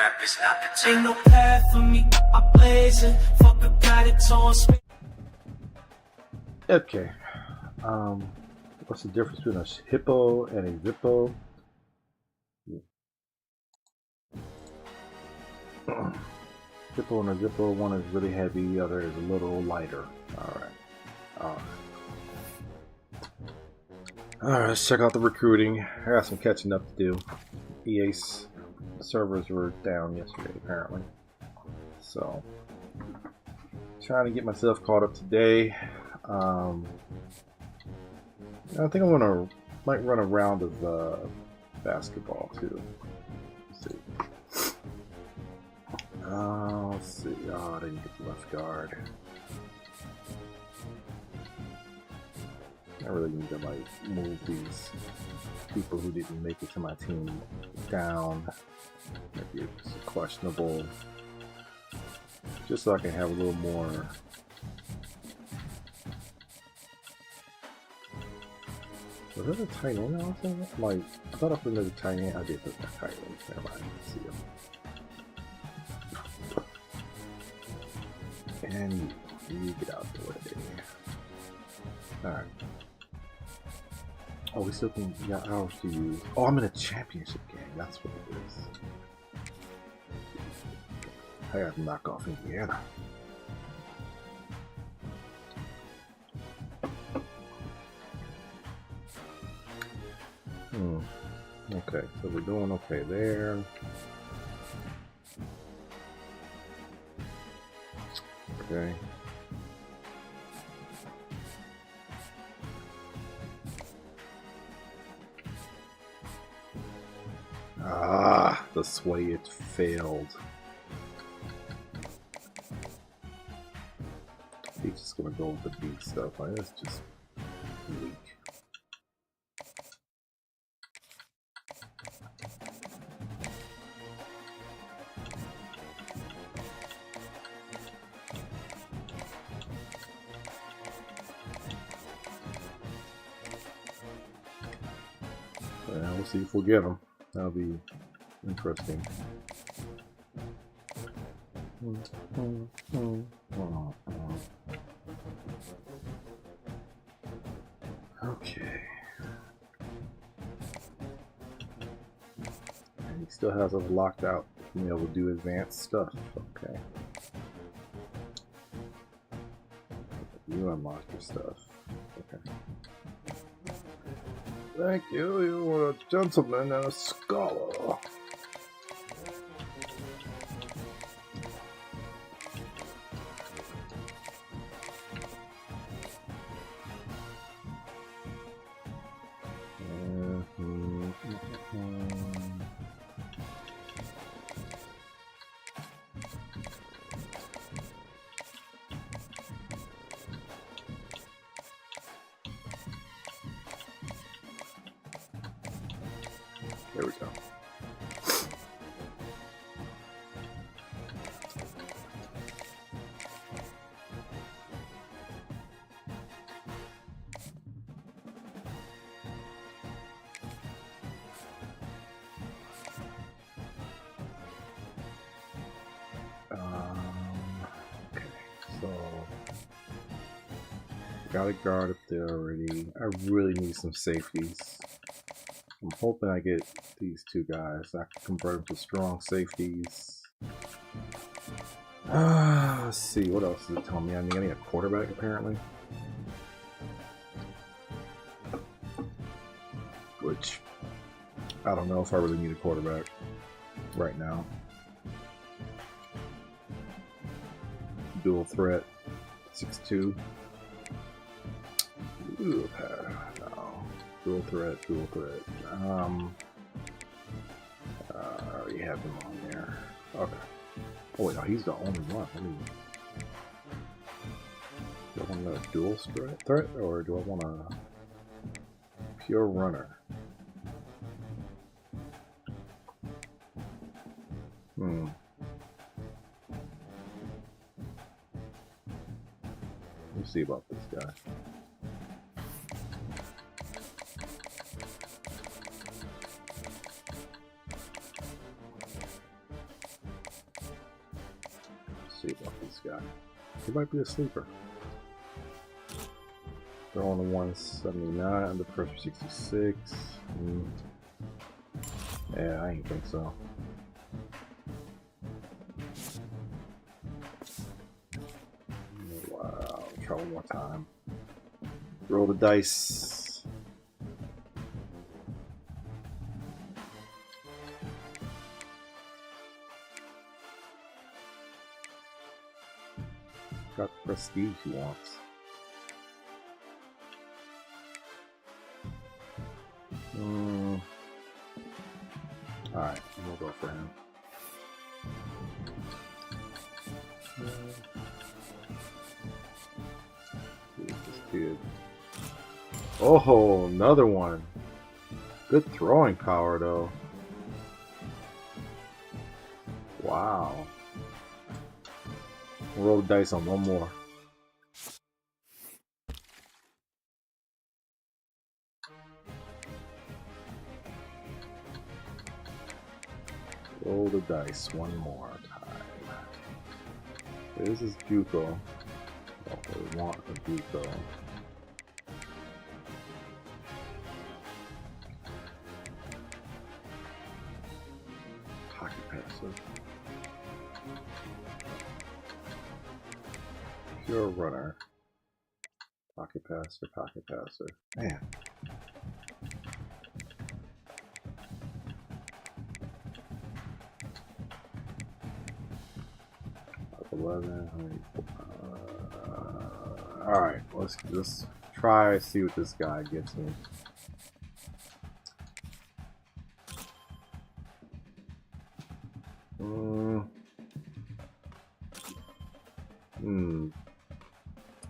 rappers out the ain't no path for me. I blaze it. Fuck a guy that's on speed. Okay. What's the difference between a hippo and a zippo? Hippo and a zippo, one is really heavy, the other is a little lighter. Alright. Alright, let's check out the recruiting. I got some catching up to do. EA's servers were down yesterday, apparently. So, trying to get myself caught up today. I think might run a round of basketball too. Let's see. Oh, I didn't get the left guard. I really need to like move these people who didn't make it to my team down. Maybe it's questionable, just so I can have a little more. Was that a tight end also? Like, I thought I put another tight end. I did put that tight end. Never mind. Let's see him. And you get out the way. Alright. Oh, we still can got hours to use. Oh, I'm in a championship game. That's what it is. I got to knock off Indiana. Okay, so we're doing okay there. Okay. Ah, the sway, it failed. He's just gonna go with the beat stuff. Like, that's just weak. We'll see if we'll get them. That'll be interesting. Okay. And he still has us locked out from being able to do advanced stuff. Okay. You unlock your stuff. Okay. Thank you, you are a gentleman and a scholar. There we go. Okay, so got a guard up there already. I really need some safeties. I'm hoping I get these two guys. I can convert them to strong safeties. Let's see, what else does it tell me? I need a quarterback, apparently. Which, I don't know if I really need a quarterback right now. Dual threat, 6'2". Ooh, no. Dual threat. I already have him on there. Okay. Oh wait, no, he's the only one. Do I want a dual threat, or do I want a pure runner? Let's see about this guy. see about this guy. He might be a sleeper. Throwing a 179 under pressure 66. Yeah, I ain't think so. Wow, try one more time. Roll the dice. Got the prestige he wants. Alright, we'll go for him. This is good. Oh, another one. Good throwing power, though. Wow. We'll roll the dice on one more. Roll the dice one more time. This is Juco. Oh, we want a Juco. Pocket passer. Pure runner. Pocket passer, pocket passer. Man. 11. All right, let's try see what this guy gets me.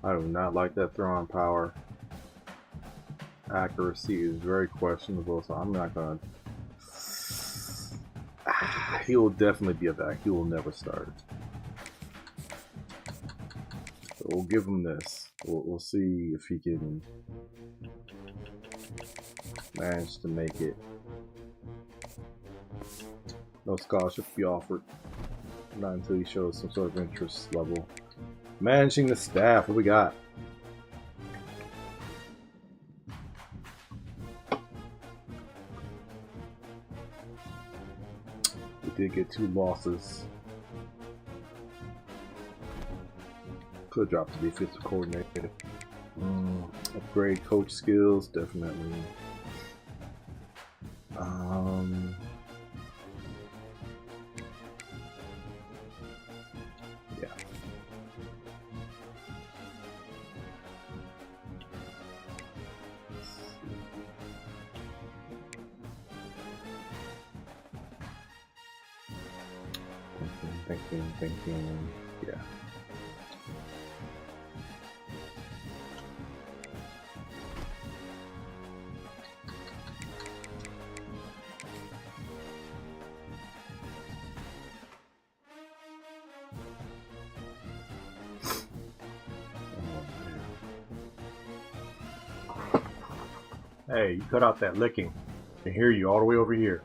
I do not like that throwing power. Accuracy is very questionable, so I'm not gonna. He will definitely be a back. He will never start. So we'll give him this. We'll see if he can manage to make it. No scholarship be offered. Not until he shows some sort of interest level. Managing the staff, what we got? We did get 2 losses. Could drop the defensive coordinator. Upgrade coach skills, definitely. Yeah. Thinking. Yeah. Hey, you cut out that licking. I can hear you all the way over here.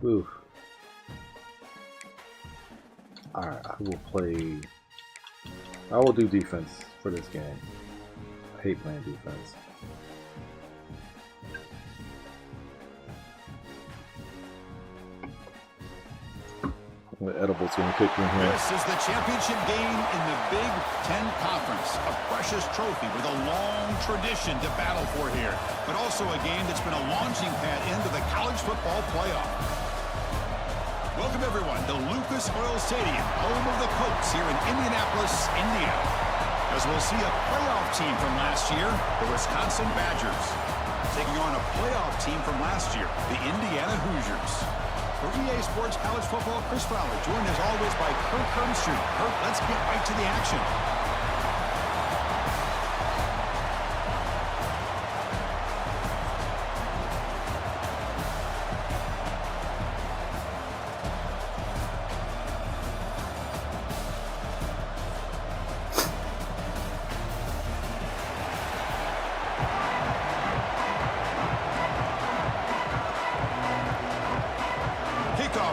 Oof. Alright, I will do defense for this game. I hate playing defense. The edible's gonna kick in here. This is the championship game in the Big Ten Conference. A precious trophy with a long tradition to battle for here. But also a game that's been a launching pad into the college football playoff. Welcome everyone to Lucas Oil Stadium, home of the Colts here in Indianapolis, Indiana. As we'll see a playoff team from last year, the Wisconsin Badgers, taking on a playoff team from last year, the Indiana Hoosiers. For EA Sports College Football, Chris Fowler, joined as always by Kirk Hermstreet. Kirk, let's get right to the action.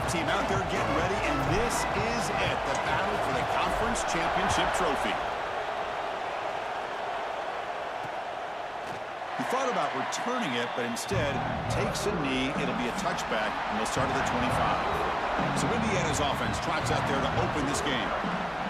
team out there getting ready, and this is it, the battle for the conference championship trophy. He thought about returning it, but instead takes a knee. It'll be a touchback, and they'll start at the 25. So Indiana's offense trots out there to open this game.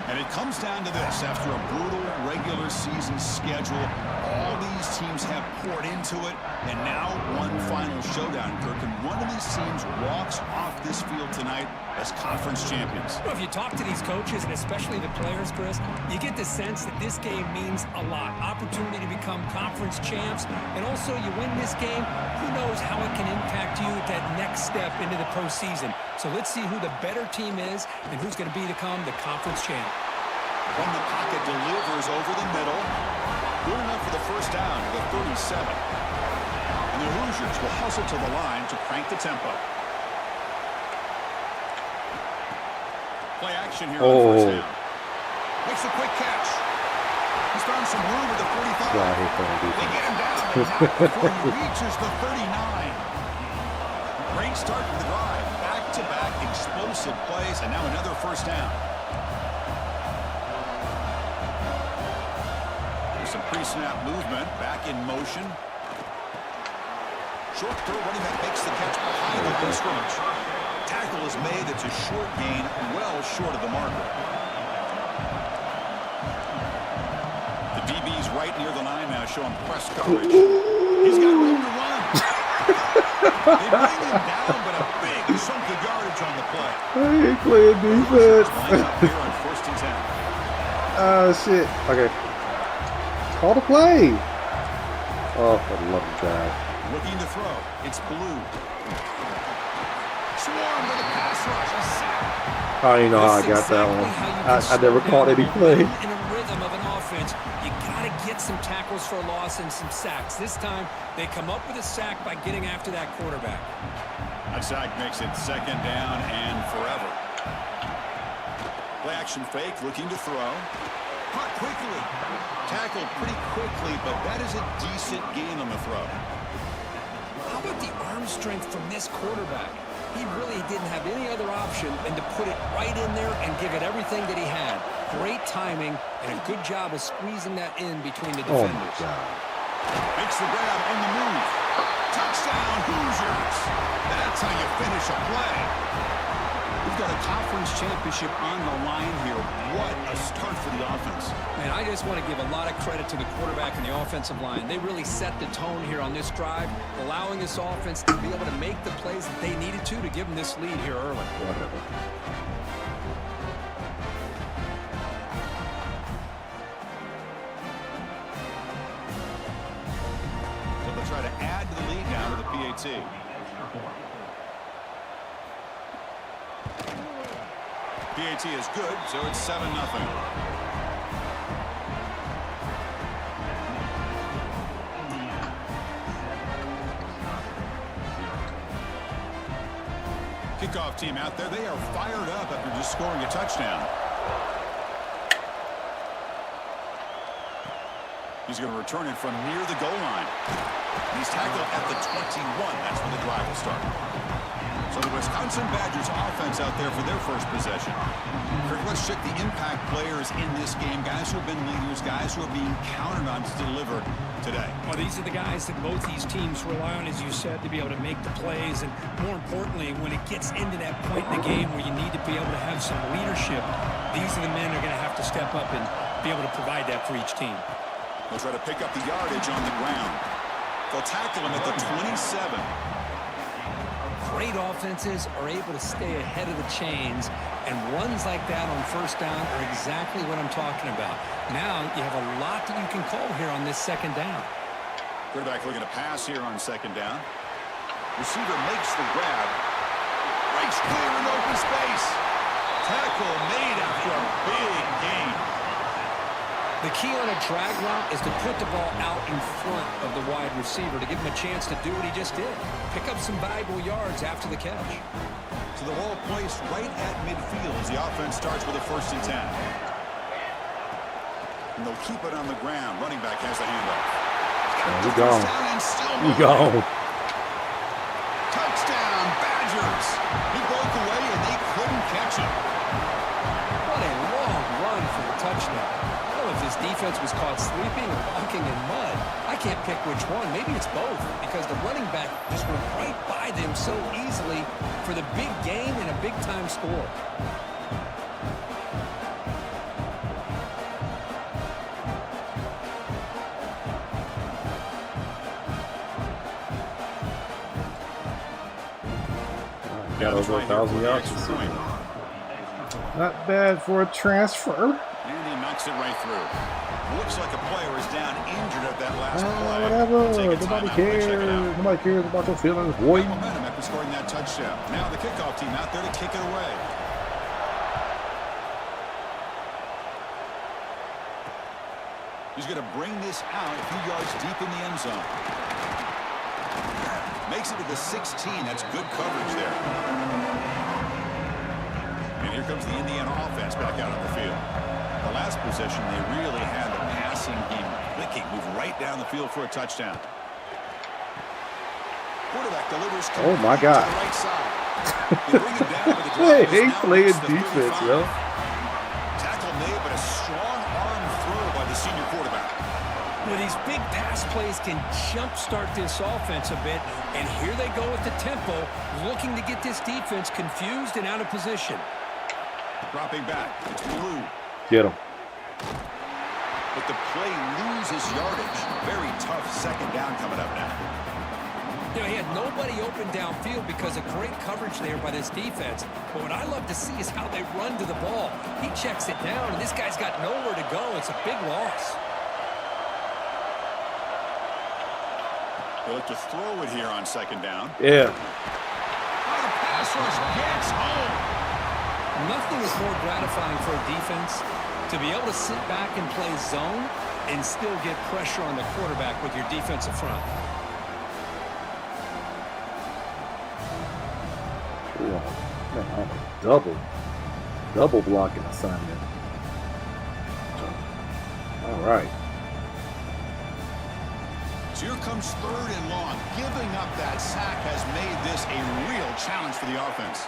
And it comes down to this. After a brutal regular season schedule, all these teams have poured into it, and now one final showdown, Kirk. And one of these teams walks off this field tonight as conference champions. Well, if you talk to these coaches, and especially the players, Chris, you get the sense that this game means a lot. Opportunity to become conference champs, and also you win this game, who knows how it can impact you at that next step into the postseason. So let's see who the better team is and who's going to become the conference champ. From the pocket, delivers over the middle. Good enough for the first down to the 37. And the Hoosiers will hustle to the line to crank the tempo. Play action here on first down. Makes a quick catch. He's found some room at the 45. They get him down and not before he reaches the 39. Great start to the drive. Back-to-back explosive plays, and now another first down. There's some pre-snap movement. Back in motion. Short throw, running back makes the catch behind the line of scrimmage. Tackle is made. It's a short gain, well short of the marker. The DB's right near the line now, showing press coverage. He's got room to run. They bring him down, but a big chunk of yardage on the play. I ain't playing defense. Line up here on 1st and 10. Oh, shit. Okay. Call the play. Oh, for the love of God. Looking to throw. It's Blue. Swarm with a pass rush. A sack. I don't even know how I got that one. I never caught any play. In a rhythm of an offense, you got to get some tackles for a loss and some sacks. This time, they come up with a sack by getting after that quarterback. That sack makes it 2nd down and forever. Play action fake, looking to throw. Caught quickly. Tackled pretty quickly, but that is a decent gain on the throw. How about the arm strength from this quarterback? He really didn't have any other option than to put it right in there and give it everything that he had. Great timing and a good job of squeezing that in between the defenders. Oh, my God. Makes the grab on the move. Touchdown, Hoosiers. That's how you finish a play. We've got a conference championship on the line here. What a start for the offense. Man, I just want to give a lot of credit to the quarterback and the offensive line. They really set the tone here on this drive, allowing this offense to be able to make the plays that they needed to give them this lead here early. Whatever. So they'll try to add to the lead now to the PAT. PAT is good, so it's 7-0. Kickoff team out there. They are fired up after just scoring a touchdown. He's going to return it from near the goal line. And he's tackled at the 21. That's where the drive will start. So the Wisconsin Badgers offense out there for their first possession. Kirk, let's check the impact players in this game. Guys who have been leaders, guys who are being counted on to deliver today. Well, these are the guys that both these teams rely on, as you said, to be able to make the plays. And more importantly, when it gets into that point in the game where you need to be able to have some leadership, these are the men who are going to have to step up and be able to provide that for each team. They'll try to pick up the yardage on the ground. They'll tackle him at the 27. Great offenses are able to stay ahead of the chains, and runs like that on first down are exactly what I'm talking about. Now you have a lot that you can call here on this 2nd down. Quarterback looking to pass here on 2nd down. Receiver makes the grab. Breaks clear in open space. Tackle made after a big gain. The key on a drag route is to put the ball out in front of the wide receiver to give him a chance to do what he just did. Pick up some valuable yards after the catch. So the ball placed right at midfield as the offense starts with a 1st and 10. And they'll keep it on the ground. Running back has the handoff. We're gone. We're gone. Touchdown, Badgers. He broke away picks up. What a long run for the touchdown. I don't know if this defense was caught sleeping or walking in mud. I can't pick which one. Maybe it's both, because the running back just went right by them so easily for the big gain and a big-time score. Got over 1,000 yards. Not bad for a transfer. And he knocks it right through. Looks like a player is down injured at that last play. Whatever. Take a Nobody timeout to check it cares. out. Nobody cares about your feelings, boy. Got momentum after scoring that touchdown. Now the kickoff team out there to kick it away. He's going to bring this out a few yards deep in the end zone. Makes it to the 16. That's good coverage there. And here comes the Indiana offense back out on the field. The last possession, they really had the passing game clicking. Move right down the field for a touchdown. Quarterback delivers to Oh, my God. the right side. They bring him down, but the Hey, drive is he's now playing reached the defense, 35. yo. Tackle made, but a strong arm throw by the senior quarterback. Well, these big pass plays can jumpstart this offense a bit, and here they go with the tempo, looking to get this defense confused and out of position. Dropping back, it's Blue. Get him. But the play loses yardage. Very tough second down coming up now. You know, he had nobody open downfield because of great coverage there by this defense. But what I love to see is how they run to the ball. He checks it down, and this guy's got nowhere to go. It's a big loss. They look to throw it here on second down. Yeah. Oh, the pass rush gets home. Nothing is more gratifying for a defense to be able to sit back and play zone and still get pressure on the quarterback with your defensive front. Ooh, man, double blocking assignment. All right. So here comes third and long. Giving up that sack has made this a real challenge for the offense.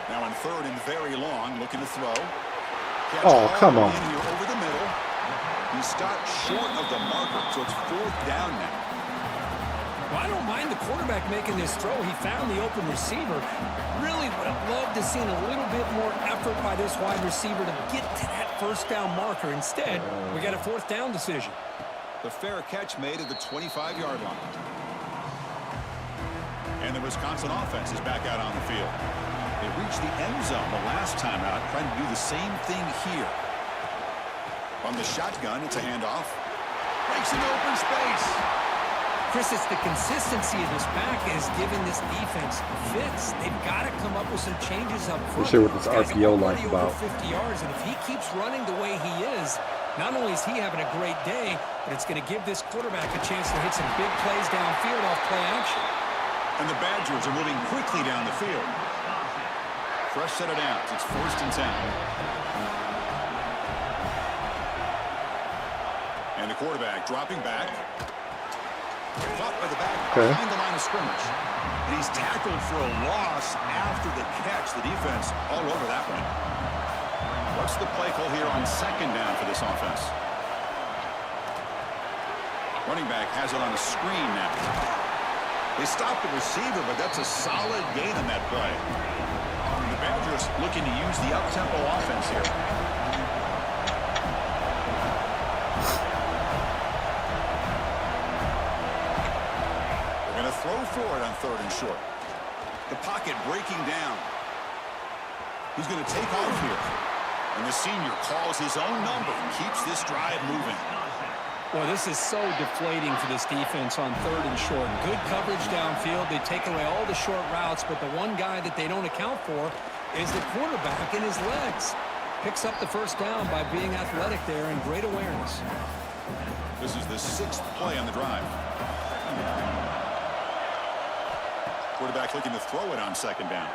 Now in third and very long, looking to throw. Catch Oh, come all on. in here over the middle. He stopped short of the marker, so it's fourth down now. Well, I don't mind the quarterback making this throw. He found the open receiver. Really would have loved to seen a little bit more effort by this wide receiver to get to that first down marker. Instead, we got a fourth down decision. The fair catch made at the 25-yard line. And the Wisconsin offense is back out on the field. They reached the end zone the last time out, trying to do the same thing here. On the shotgun, it's a handoff. Breaks into open space. Chris, it's the consistency of this back is giving this defense fits. They've got to come up with some changes up front. Let's see what this Guys, RPO already like about. over 50 yards, and if he keeps running the way he is, not only is he having a great day, but it's going to give this quarterback a chance to hit some big plays downfield off play action. And the Badgers are moving quickly down the field. Fresh set of downs. It's first and 10. And the quarterback dropping back. Caught by the back behind the line of scrimmage. And he's tackled for a loss after the catch. The defense all over that one. What's the play call here on second down for this offense? Running back has it on a screen now. They stopped the receiver, but that's a solid gain on that play. The Badgers looking to use the up-tempo offense here. They're going to throw for it on third and short. The pocket breaking down. He's going to take off here. And the senior calls his own number and keeps this drive moving. Well, this is so deflating for this defense on third and short. Good coverage downfield. They take away all the short routes, but the one guy that they don't account for is the quarterback in his legs. Picks up the first down by being athletic there and great awareness. This is the sixth play on the drive. Quarterback looking to throw it on second down.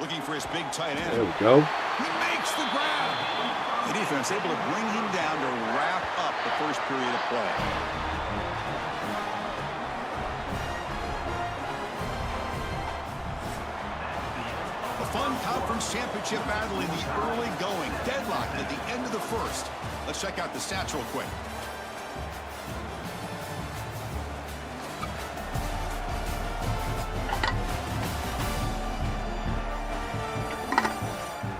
Looking for his big tight end. There we go. He makes the grab. The defense able to bring him down to wrap up the first period of play. A fun conference championship battle in the early going. Deadlocked at the end of the first. Let's check out the stats real quick.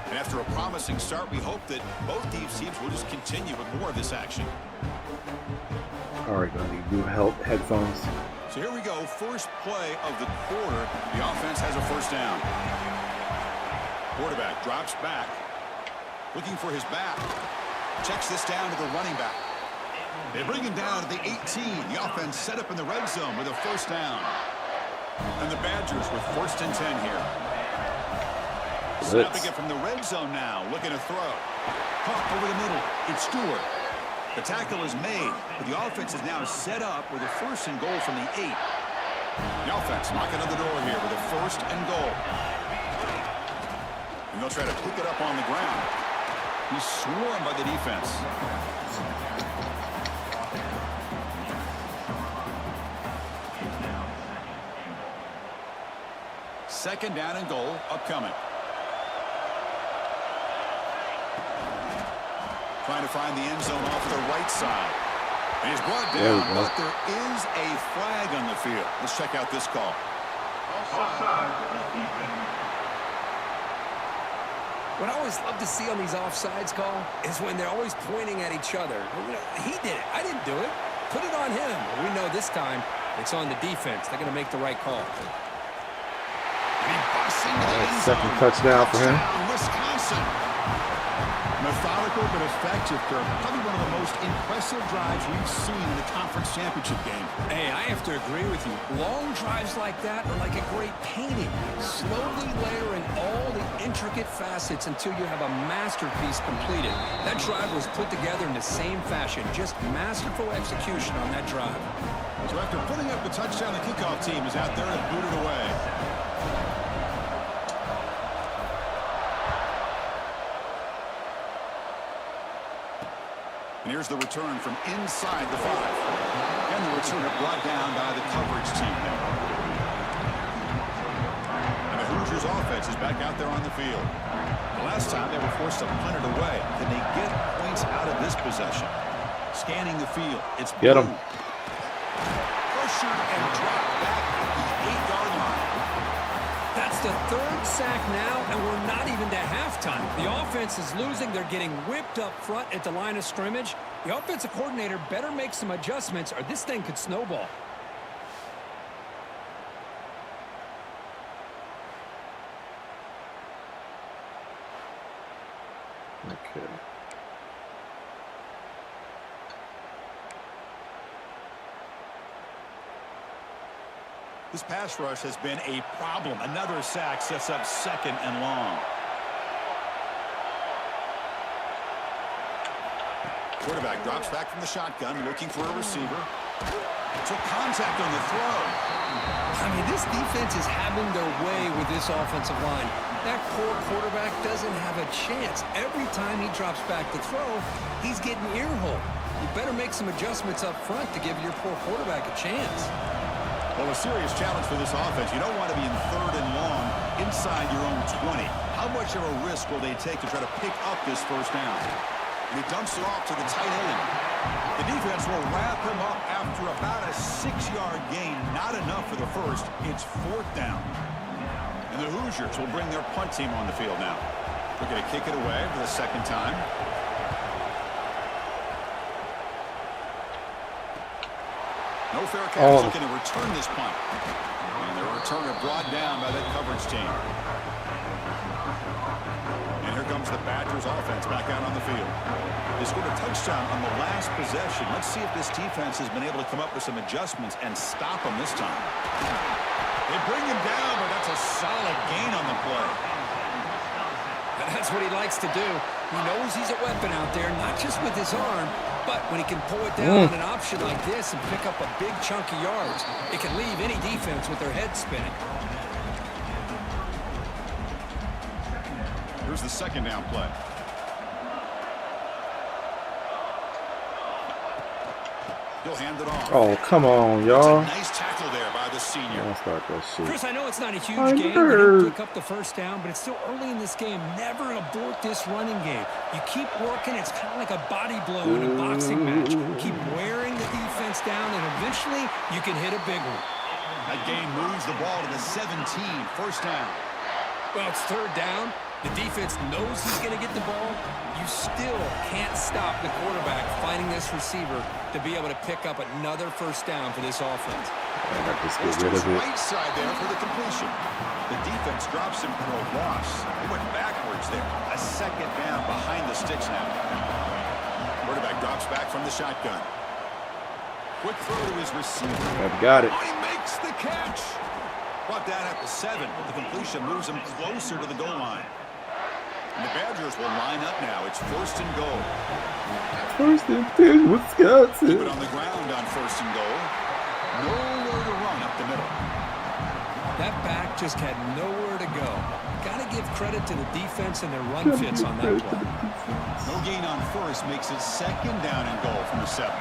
And after a promising start, we hope that both these teams will just continue with more of this action. Alright, gonna need new headphones. So here we go, first play of the quarter. The offense has a first down. Quarterback drops back, looking for his back. Checks this down to the running back. They bring him down to the 18. The offense set up in the red zone with a first down. And the Badgers with first and 10 here. Snapping it from the red zone now, looking to throw. Caught over the middle. It's Stewart. The tackle is made, but the offense is now set up with a first and goal from the 8. The offense knocking on the door here with a first and goal. And they'll try to pick it up on the ground. He's swarmed by the defense. Second down and goal upcoming. Trying to find the end zone off the right side. And he's brought down, but there is a flag on the field. Let's check out this call. What I always love to see on these offsides call is when they're always pointing at each other. You know, he did it. I didn't do it. Put it on him. We know this time it's on the defense. They're going to make the right call. Second touchdown for him. Wisconsin. Methodical but effective, Kirk. Probably one of the most impressive drives we've seen in the conference championship game. Hey, I have to agree with you. Long drives like that are like a great painting. Slowly layering all the intricate facets until you have a masterpiece completed. That drive was put together in the same fashion. Just masterful execution on that drive. So after putting up the touchdown, the kickoff team is out there to boot it away. And here's the return from inside the 5. And the returner brought down by the coverage team there. And the Hoosiers offense is back out there on the field. The last time they were forced to punt it away. Can they get points out of this possession? Scanning the field. It's get him. Pressured and dropped back at the 8-yard line. That's the third sack now, and we're not even to halftime. The offense is losing. They're getting whipped up front at the line of scrimmage. The offensive coordinator better make some adjustments, or this thing could snowball. Okay. This pass rush has been a problem. Another sack sets up second and long. Quarterback drops back from the shotgun, looking for a receiver. Took contact on the throw. I mean, this defense is having their way with this offensive line. That poor quarterback doesn't have a chance. Every time he drops back to throw, he's getting ear-hole. You better make some adjustments up front to give your poor quarterback a chance. Well, a serious challenge for this offense. You don't want to be in third and long inside your own 20. How much of a risk will they take to try to pick up this first down? And he dumps it off to the tight end. The defense will wrap him up after about a 6-yard gain. Not enough for the first. It's fourth down. And the Hoosiers will bring their punt team on the field now. They're going to kick it away for the second time. No fair catch, looking to return this punt. And the returner brought down by that coverage team. And here comes the Badgers offense back out on the field. They scored a touchdown on the last possession. Let's see if this defense has been able to come up with some adjustments and stop them this time. They bring him down, but that's a solid gain on the play. That's what he likes to do. He knows he's a weapon out there, not just with his arm, but when he can pull it down on an option like this and pick up a big chunk of yards, it can leave any defense with their head spinning. Here's the second down play. He'll hand it off. Oh, come on, y'all. Nice tackle there by the senior. I'll start that shit. Chris, I know it's not a huge game. They didn't pick up the first down, but it's still early in this game. Never abort this running game. You keep working. It's kind of like a body blow in a boxing match. Keep wearing the defense down, and eventually you can hit a big one. That gain moves the ball to the 17, first down. Well, it's third down. The defense knows he's going to get the ball. You still can't stop the quarterback finding this receiver to be able to pick up another first down for this offense. Just get rid of it. Right side there for the completion. The defense drops him for a loss. He went backwards there. A second down behind the sticks now. Quarterback drops back from the shotgun. Quick throw to his receiver. I've got it. Oh, he makes the catch. Brought down at the 7. The completion moves him closer to the goal line. And the Badgers will line up now. It's first and goal. First and 10, Wisconsin. Keep it on the ground on first and goal. Nowhere to run up the middle. That back just had nowhere to go. Got to give credit to the defense and their run fits on that play. No gain on first makes it second down and goal from the 7.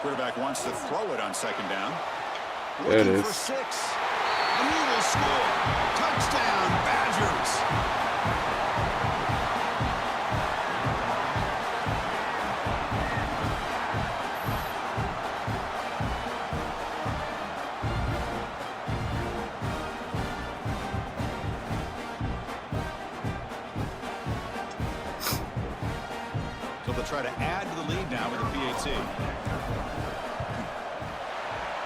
Quarterback wants to throw it on second down. There it Looking is. for 6. And he will score. Touchdown, Badgers. So they'll try to add to the lead now with a PAT.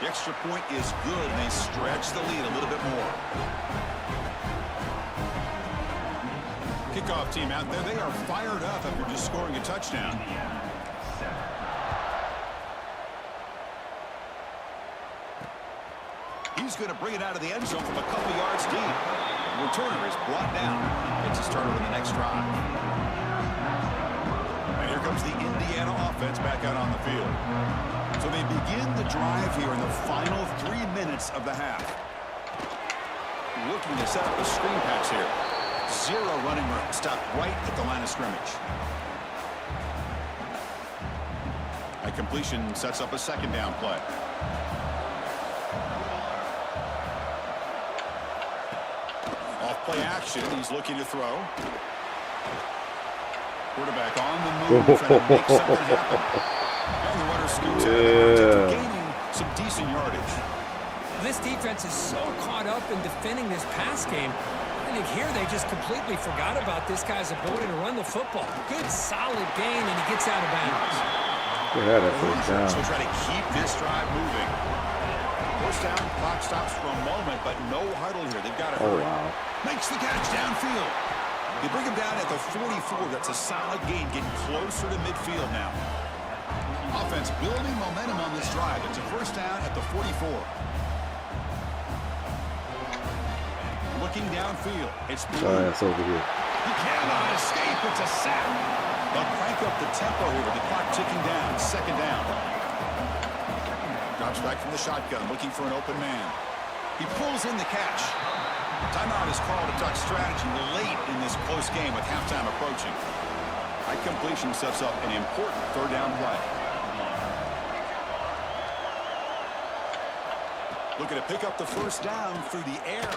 The extra point is good, and they stretch the lead a little bit more. Kickoff team out there, they are fired up after just scoring a touchdown. He's going to bring it out of the end zone from a couple yards deep. The returner is brought down. Makes a start on the next drive. And here comes the Indiana offense back out on the field. So they begin the drive here in the final 3 minutes of the half. Looking to set up a screen pass here. 0 running room. Stopped right at the line of scrimmage. That completion sets up a second down play. Off play action. He's looking to throw. Quarterback on the move, trying to make something happen. And the runner scoots out of the gaining some decent yardage. This defense is so caught up in defending this pass game. I think here they just completely forgot about this guy's ability to run the football. Good, solid gain, and he gets out of bounds. Yeah, that first down. So try to keep this drive moving. First down, clock stops for a moment, but no huddle here. They've got to hurry. Wow. Makes the catch downfield. They bring him down at the 44. That's a solid gain, getting closer to midfield now. Offense building momentum on this drive. It's a first down at the 44. Looking downfield. It's blue. It's over here. He cannot escape. It's a sack. They'll crank up the tempo here with the clock ticking down. Second down. Drops back from the shotgun, looking for an open man. He pulls in the catch. Timeout is called to duck strategy late in this close game with halftime approaching. That completion sets up an important third down play. Looking to pick up the first down through the air.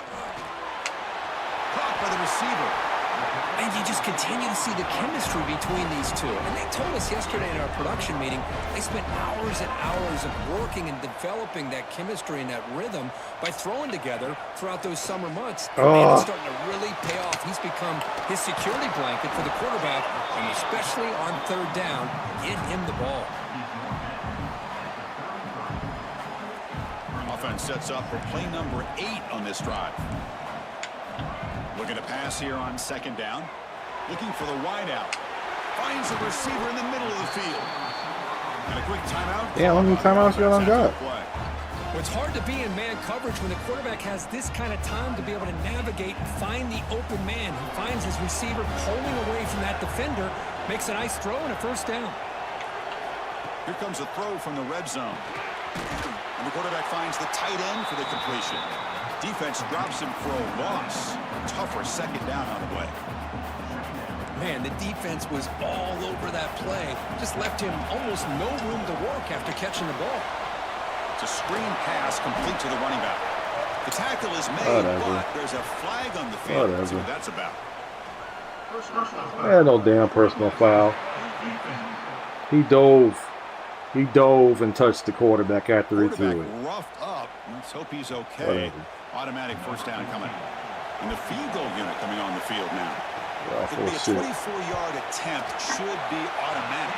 Caught by the receiver. And you just continue to see the chemistry between these two. And they told us yesterday in our production meeting, they spent hours and hours of working and developing that chemistry and that rhythm by throwing together throughout those summer months. And it's starting to really pay off. He's become his security blanket for the quarterback, and especially on third down, get him the ball. Offense sets up for play number 8 on this drive. Looking to pass here on second down. Looking for the wideout. Finds a receiver in the middle of the field. And a quick timeout. Yeah, how many timeouts you got? Well, it's hard to be in man coverage when the quarterback has this kind of time to be able to navigate and find the open man. He finds his receiver pulling away from that defender, makes a nice throw and a first down. Here comes a throw from the red zone. And the quarterback finds the tight end for the completion. Defense drops him for a loss. Tougher second down on the way. Man, the defense was all over that play. Just left him almost no room to work after catching the ball. It's a screen pass complete to the running back. The tackle is made, but there's a flag on the field. Let's see what that's about. No damn personal foul. He dove and touched the quarterback after he threw it. Roughed up. Let's hope he's okay. Automatic first down coming. And the field goal unit coming on the field now. Could be a 24-yard attempt. Should be automatic.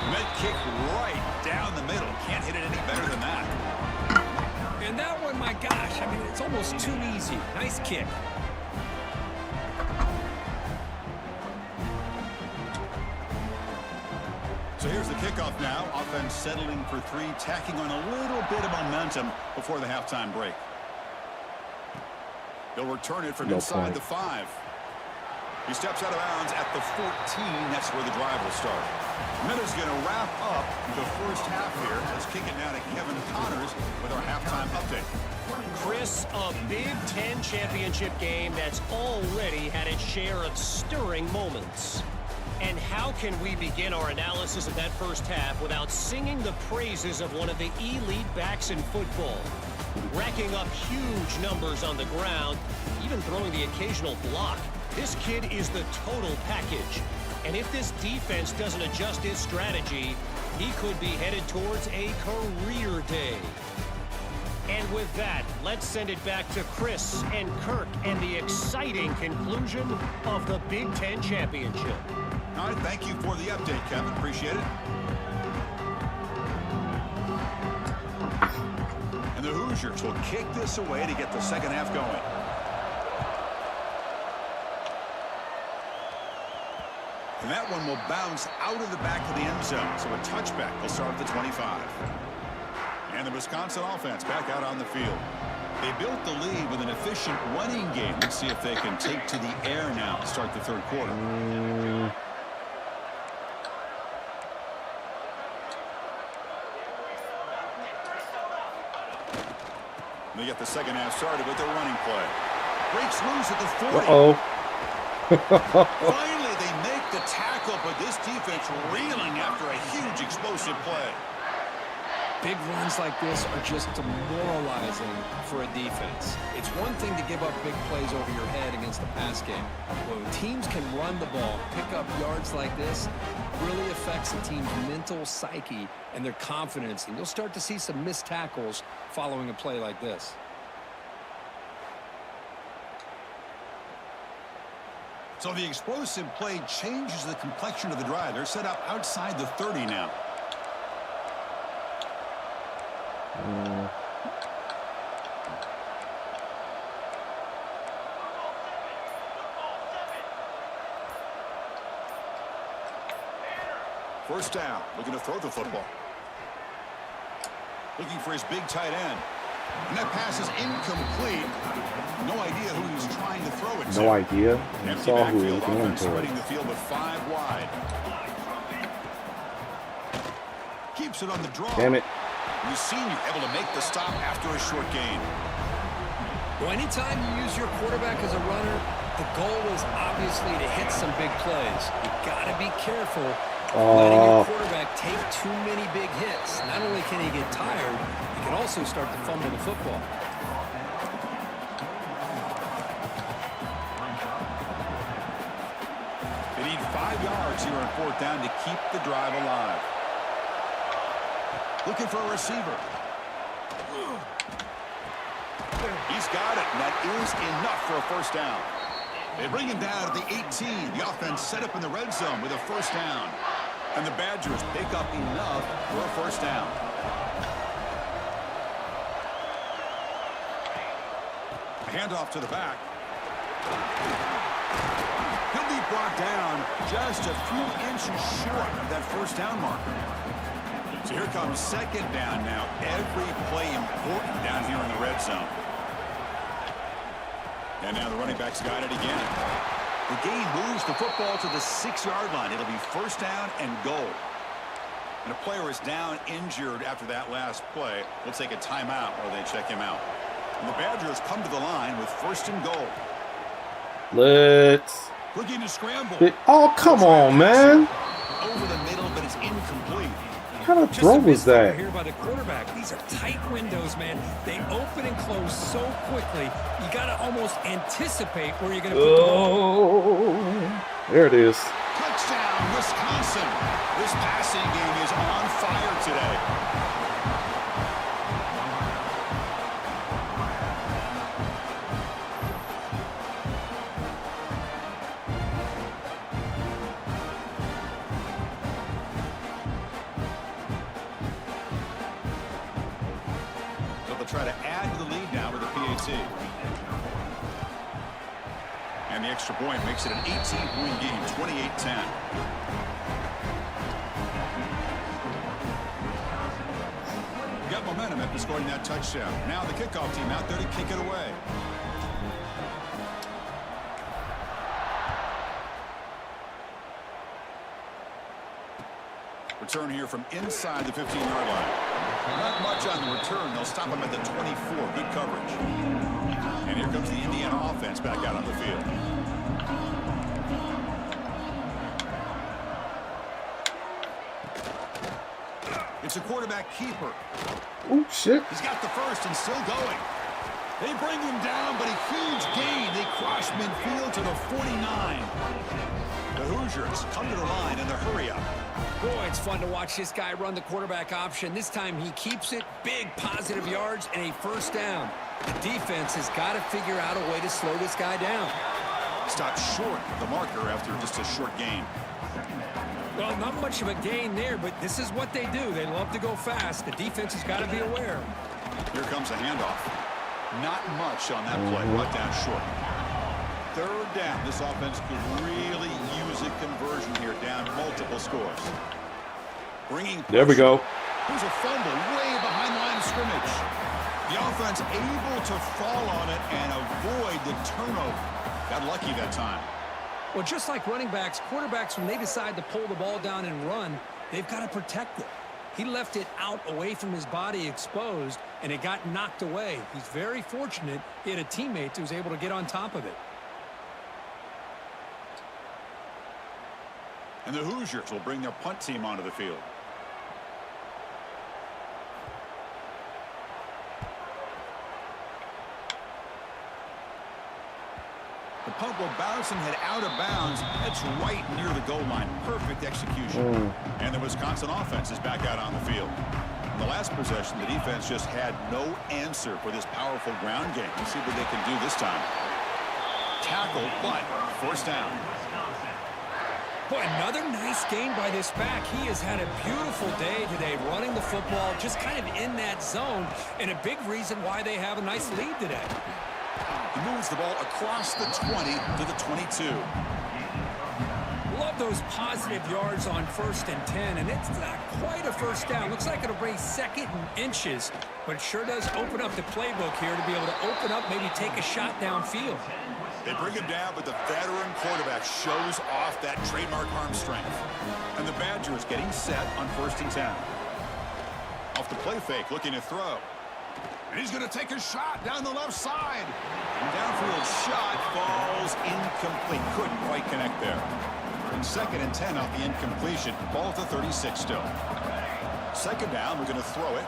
Mid kick right down the middle. Can't hit it any better than that. And that one, my gosh, I mean, it's almost too easy. Nice kick. So here's the kickoff now. Offense settling for 3, tacking on a little bit of momentum before the halftime break. They'll return it from inside the 5. He steps out of bounds at the 14. That's where the drive will start. Minutes going to wrap up the first half here. Let's kick it now to Kevin Connors with our halftime update. Chris, a Big Ten championship game that's already had its share of stirring moments. And how can we begin our analysis of that first half without singing the praises of one of the elite backs in football? Racking up huge numbers on the ground, even throwing the occasional block. This kid is the total package. And if this defense doesn't adjust its strategy, he could be headed towards a career day. And with that, let's send it back to Chris and Kirk and the exciting conclusion of the Big Ten championship. All right, thank you for the update, Kevin. Appreciate it. And the Hoosiers will kick this away to get the second half going. And that one will bounce out of the back of the end zone. So a touchback will start at the 25. And the Wisconsin offense back out on the field. They built the lead with an efficient running game. Let's see if they can take to the air now to start the third quarter. They get the second half started with their running play. Breaks loose at the 40. Finally, they make the tackle, but this defense reeling after a huge explosive play. Big runs like this are just demoralizing for a defense. It's one thing to give up big plays over your head against the pass game. When teams can run the ball, pick up yards like this, it really affects the team's mental psyche and their confidence. And you'll start to see some missed tackles following a play like this. So the explosive play changes the complexion of the drive. They're set up outside the 30 now. First down, looking to throw the football. Looking for his big tight end. And that pass is incomplete. No idea who he's trying to throw it to. No idea. Empty Saw who he backfield, was going offense to. spreading the field with 5 wide. Keeps it on the draw. Damn it. We've seen you able to make the stop after a short gain. Well, anytime you use your quarterback as a runner, the goal is obviously to hit some big plays. You got to be careful of letting your quarterback take too many big hits. Not only can he get tired, he can also start to fumble the football. They need 5 yards here on fourth down to keep the drive alive. Looking for a receiver. He's got it, and that is enough for a first down. They bring him down at the 18. The offense set up in the red zone with a first down. And the Badgers pick up enough for a first down. A handoff to the back. He'll be brought down just a few inches short of that first down marker. So here comes second down now. Every play important down here in the red zone. And now the running back's got it again. The game moves the football to the 6-yard line. It'll be first down and goal. And a player is down injured after that last play. We'll take a timeout while they check him out. And the Badgers come to the line with 1st and goal. Let's. Looking to scramble. Oh, come on, man. Over the middle, but it's incomplete. What kind of Just throw a was that? here by the quarterback. These are tight windows, man. They open and close so quickly. You got to almost anticipate where you're going to put the ball. There it is. Touchdown, Wisconsin. This passing game is on fire today. So they'll try to add to the lead now with a PAT. And the extra point makes it an 18-point game, 28-10. Got momentum after scoring that touchdown. Now the kickoff team out there to kick it away. Return here from inside the 15-yard line. Not much on the return. They'll stop him at the 24. Good coverage. And here comes the Indiana offense back out on the field. It's a quarterback keeper. Oh, shit. He's got the first and still going. They bring him down, but a huge gain. They cross midfield to the 49. The Hoosiers come to the line in the hurry-up. Boy, it's fun to watch this guy run the quarterback option. This time he keeps it. Big positive yards and a 1st down. The defense has got to figure out a way to slow this guy down. Stop short of the marker after just a short gain. Well, not much of a gain there, but this is what they do. They love to go fast. The defense has got to be aware. Here comes a handoff. Not much on that play. Brought down short. 3rd down. This offense could really use a conversion here, down multiple scores. There we go. Here's a fumble way behind the line of scrimmage. The offense able to fall on it and avoid the turnover. Got lucky that time. Well, just like running backs, quarterbacks, when they decide to pull the ball down and run, they've got to protect it. He left it out away from his body exposed, and it got knocked away. He's very fortunate he had a teammate who was able to get on top of it. And the Hoosiers will bring their punt team onto the field. The punt will bounce and head out of bounds. That's right near the goal line. Perfect execution. And the Wisconsin offense is back out on the field. In the last possession, the defense just had no answer for this powerful ground game. Let's see what they can do this time. Tackle, but 1st down. Boy, another nice game by this back. He has had a beautiful day today running the football, just kind of in that zone, and a big reason why they have a nice lead today. He moves the ball across the 20 to the 22. Love those positive yards on 1st and 10, and it's not quite a 1st down. Looks like it'll bring 2nd and inches, but it sure does open up the playbook here to be able to open up, maybe take a shot downfield. They bring him down, but the veteran quarterback shows off that trademark arm strength. And the Badgers getting set on 1st and 10. Off the play fake, looking to throw. And he's going to take a shot down the left side. Downfield shot falls incomplete. Couldn't quite connect there. And 2nd and 10 off the incompletion. Ball at the 36 still. 2nd down, we're going to throw it.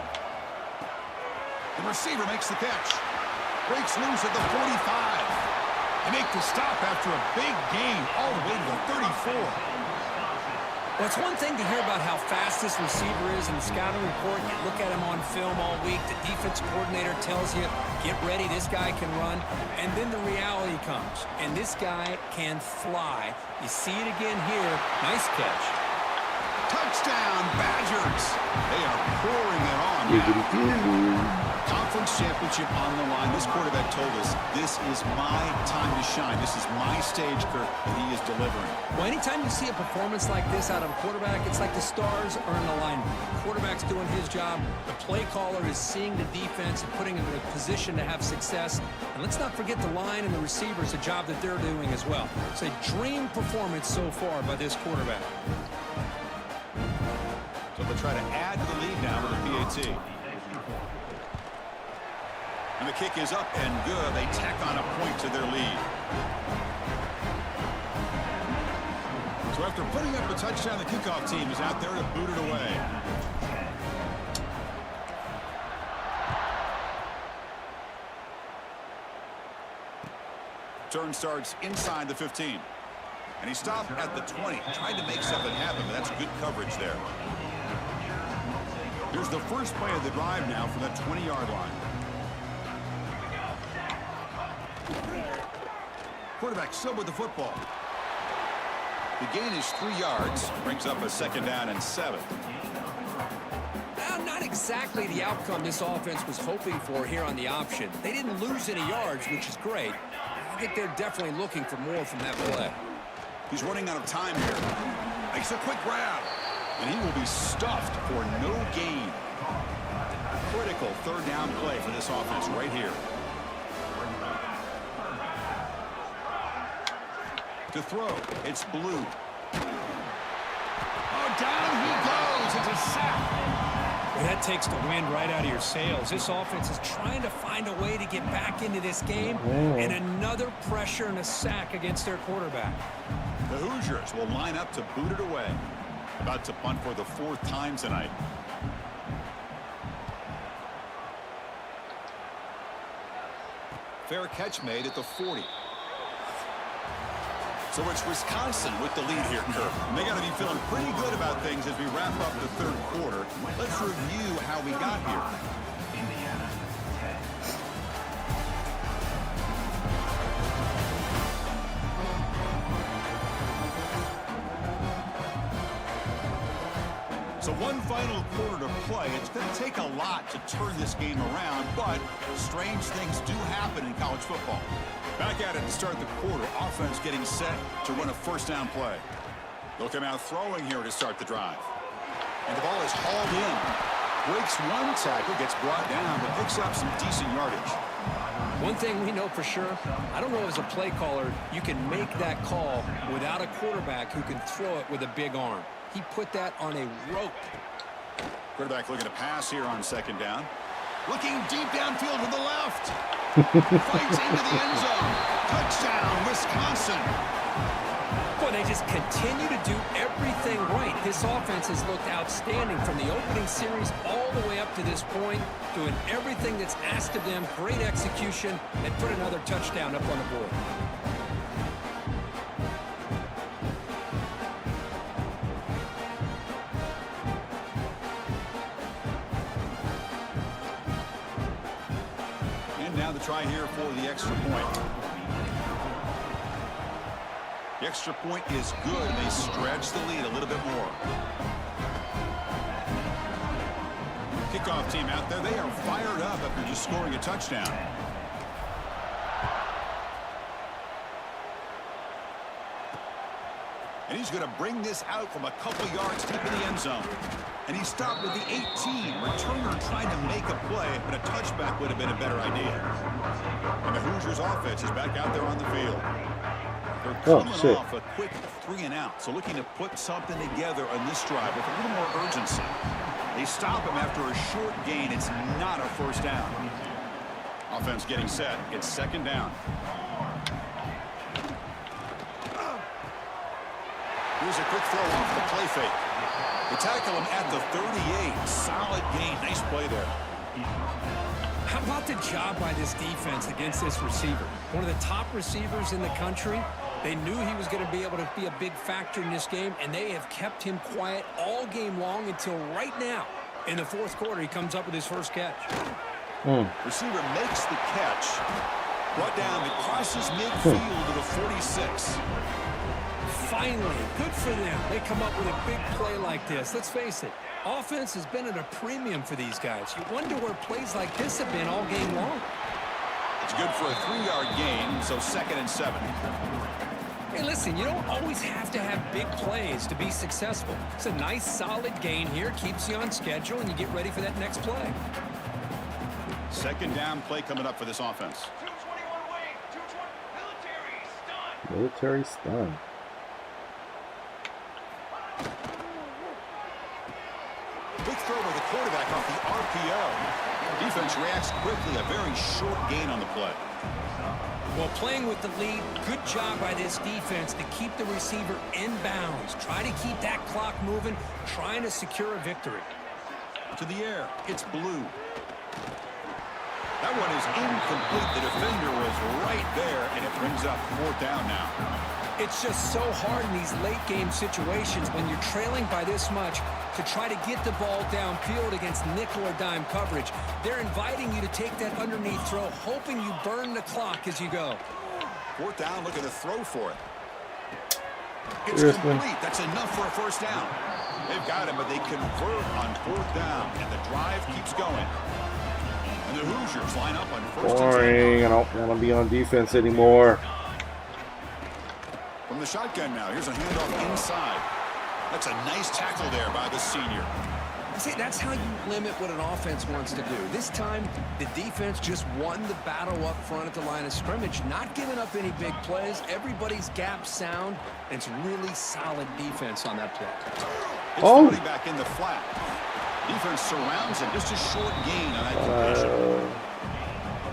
The receiver makes the catch. Breaks loose at the 45. They make the stop after a big gain all the way to the 34. Well, it's one thing to hear about how fast this receiver is in the scouting report. You look at him on film all week. The defense coordinator tells you, get ready, this guy can run. And then the reality comes, and this guy can fly. You see it again here. Nice catch. Touchdown, Badgers. They are pouring it on. Conference championship on the line. This quarterback told us, this is my time to shine. This is my stage, Kirk, and he is delivering. Well, anytime you see a performance like this out of a quarterback, it's like the stars are in alignment. The quarterback's doing his job. The play caller is seeing the defense and putting him in a position to have success. And let's not forget the line and the receivers, the job that they're doing as well. It's a dream performance so far by this quarterback. So they'll try to add to the lead now with a PAT. And the kick is up and good. They tack on a point to their lead. So after putting up a touchdown, the kickoff team is out there to boot it away. Turn starts inside the 15. And he stopped at the 20. Tried to make something happen, but that's good coverage there. Here's the first play of the drive now from the 20-yard line. Quarterback still with the football. The gain is 3 yards. Brings up a 2nd down and 7. Well, not exactly the outcome this offense was hoping for here on the option. They didn't lose any yards, which is great. I think they're definitely looking for more from that play. He's running out of time here. Makes a quick grab. And he will be stuffed for no gain. Critical 3rd down play for this offense right here. To throw, it's Blue. Oh, down he goes. It's a sack. Well, that takes the wind right out of your sails. This offense is trying to find a way to get back into this game. And another pressure and a sack against their quarterback. The Hoosiers will line up to boot it away. About to punt for the 4th time tonight. Fair catch made at the 40. So it's Wisconsin with the lead here, Kirk. And they got to be feeling pretty good about things as we wrap up the 3rd quarter. Let's review how we got here. So one final quarter to play. It's going to take a lot to turn this game around, but strange things do happen in college football. Back at it to start the quarter. Offense getting set to run a 1st down play. They'll come out throwing here to start the drive. And the ball is hauled in. Breaks one tackle, gets brought down, but picks up some decent yardage. One thing we know for sure, I don't know as a play caller, you can make that call without a quarterback who can throw it with a big arm. He put that on a rope. Quarterback looking to pass here on 2nd down. Looking deep downfield to the left. Fights into the end zone. Touchdown, Wisconsin. Boy, they just continue to do everything right. This offense has looked outstanding from the opening series all the way up to this point, doing everything that's asked of them, great execution, and put another touchdown up on the board. Now the try here for the extra point. The extra point is good. They stretch the lead a little bit more. Kickoff team out there. They are fired up after just scoring a touchdown. And he's going to bring this out from a couple yards deep in the end zone. And he stopped with the 18. Returner trying to make a play, but a touchback would have been a better idea. And the Hoosiers offense is back out there on the field. They're coming off a quick 3 and out. So looking to put something together on this drive with a little more urgency. They stop him after a short gain. It's not a 1st down. Offense getting set. It's 2nd down. Here's a quick throw off the play fake. They tackle him at the 38. Solid gain. Nice play there. How about the job by this defense against this receiver? One of the top receivers in the country. They knew he was going to be able to be a big factor in this game, and they have kept him quiet all game long until right now. In the 4th quarter, he comes up with his first catch. Receiver makes the catch. Brought down, it crosses midfield to the 46. Finally, good for them. They come up with a big play like this. Let's face it, offense has been at a premium for these guys. You wonder where plays like this have been all game long. It's good for a 3-yard gain, so 2nd and 7. Hey, listen, you don't always have to have big plays to be successful. It's a nice, solid gain here, keeps you on schedule, and you get ready for that next play. 2nd down play coming up for this offense. 221 wing, 220 military stun. Military stun. Quick throw by the quarterback off the RPO. Defense reacts quickly. A very short gain on the play. Well, playing with the lead, good job by this defense to keep the receiver in bounds. Try to keep that clock moving, trying to secure a victory. To the air. It's Blue. That one is incomplete. The defender was right there, and it brings up 4th down now. It's just so hard in these late-game situations when you're trailing by this much to try to get the ball downfield against nickel or dime coverage. They're inviting you to take that underneath throw, hoping you burn the clock as you go. 4th down, looking to throw for it. It's complete. That's enough for a 1st down. They've got him, but they convert on 4th down, and the drive keeps going. And the Hoosiers line up on 1st Boring. I don't want to be on defense anymore. From the shotgun now, here's a handoff inside. That's a nice tackle there by the senior. See, that's how you limit what an offense wants to do. This time, the defense just won the battle up front at the line of scrimmage, not giving up any big plays. Everybody's gap sound, and it's really solid defense on that play. It's running back in the flat. Defense surrounds him. Just a short gain on that completion.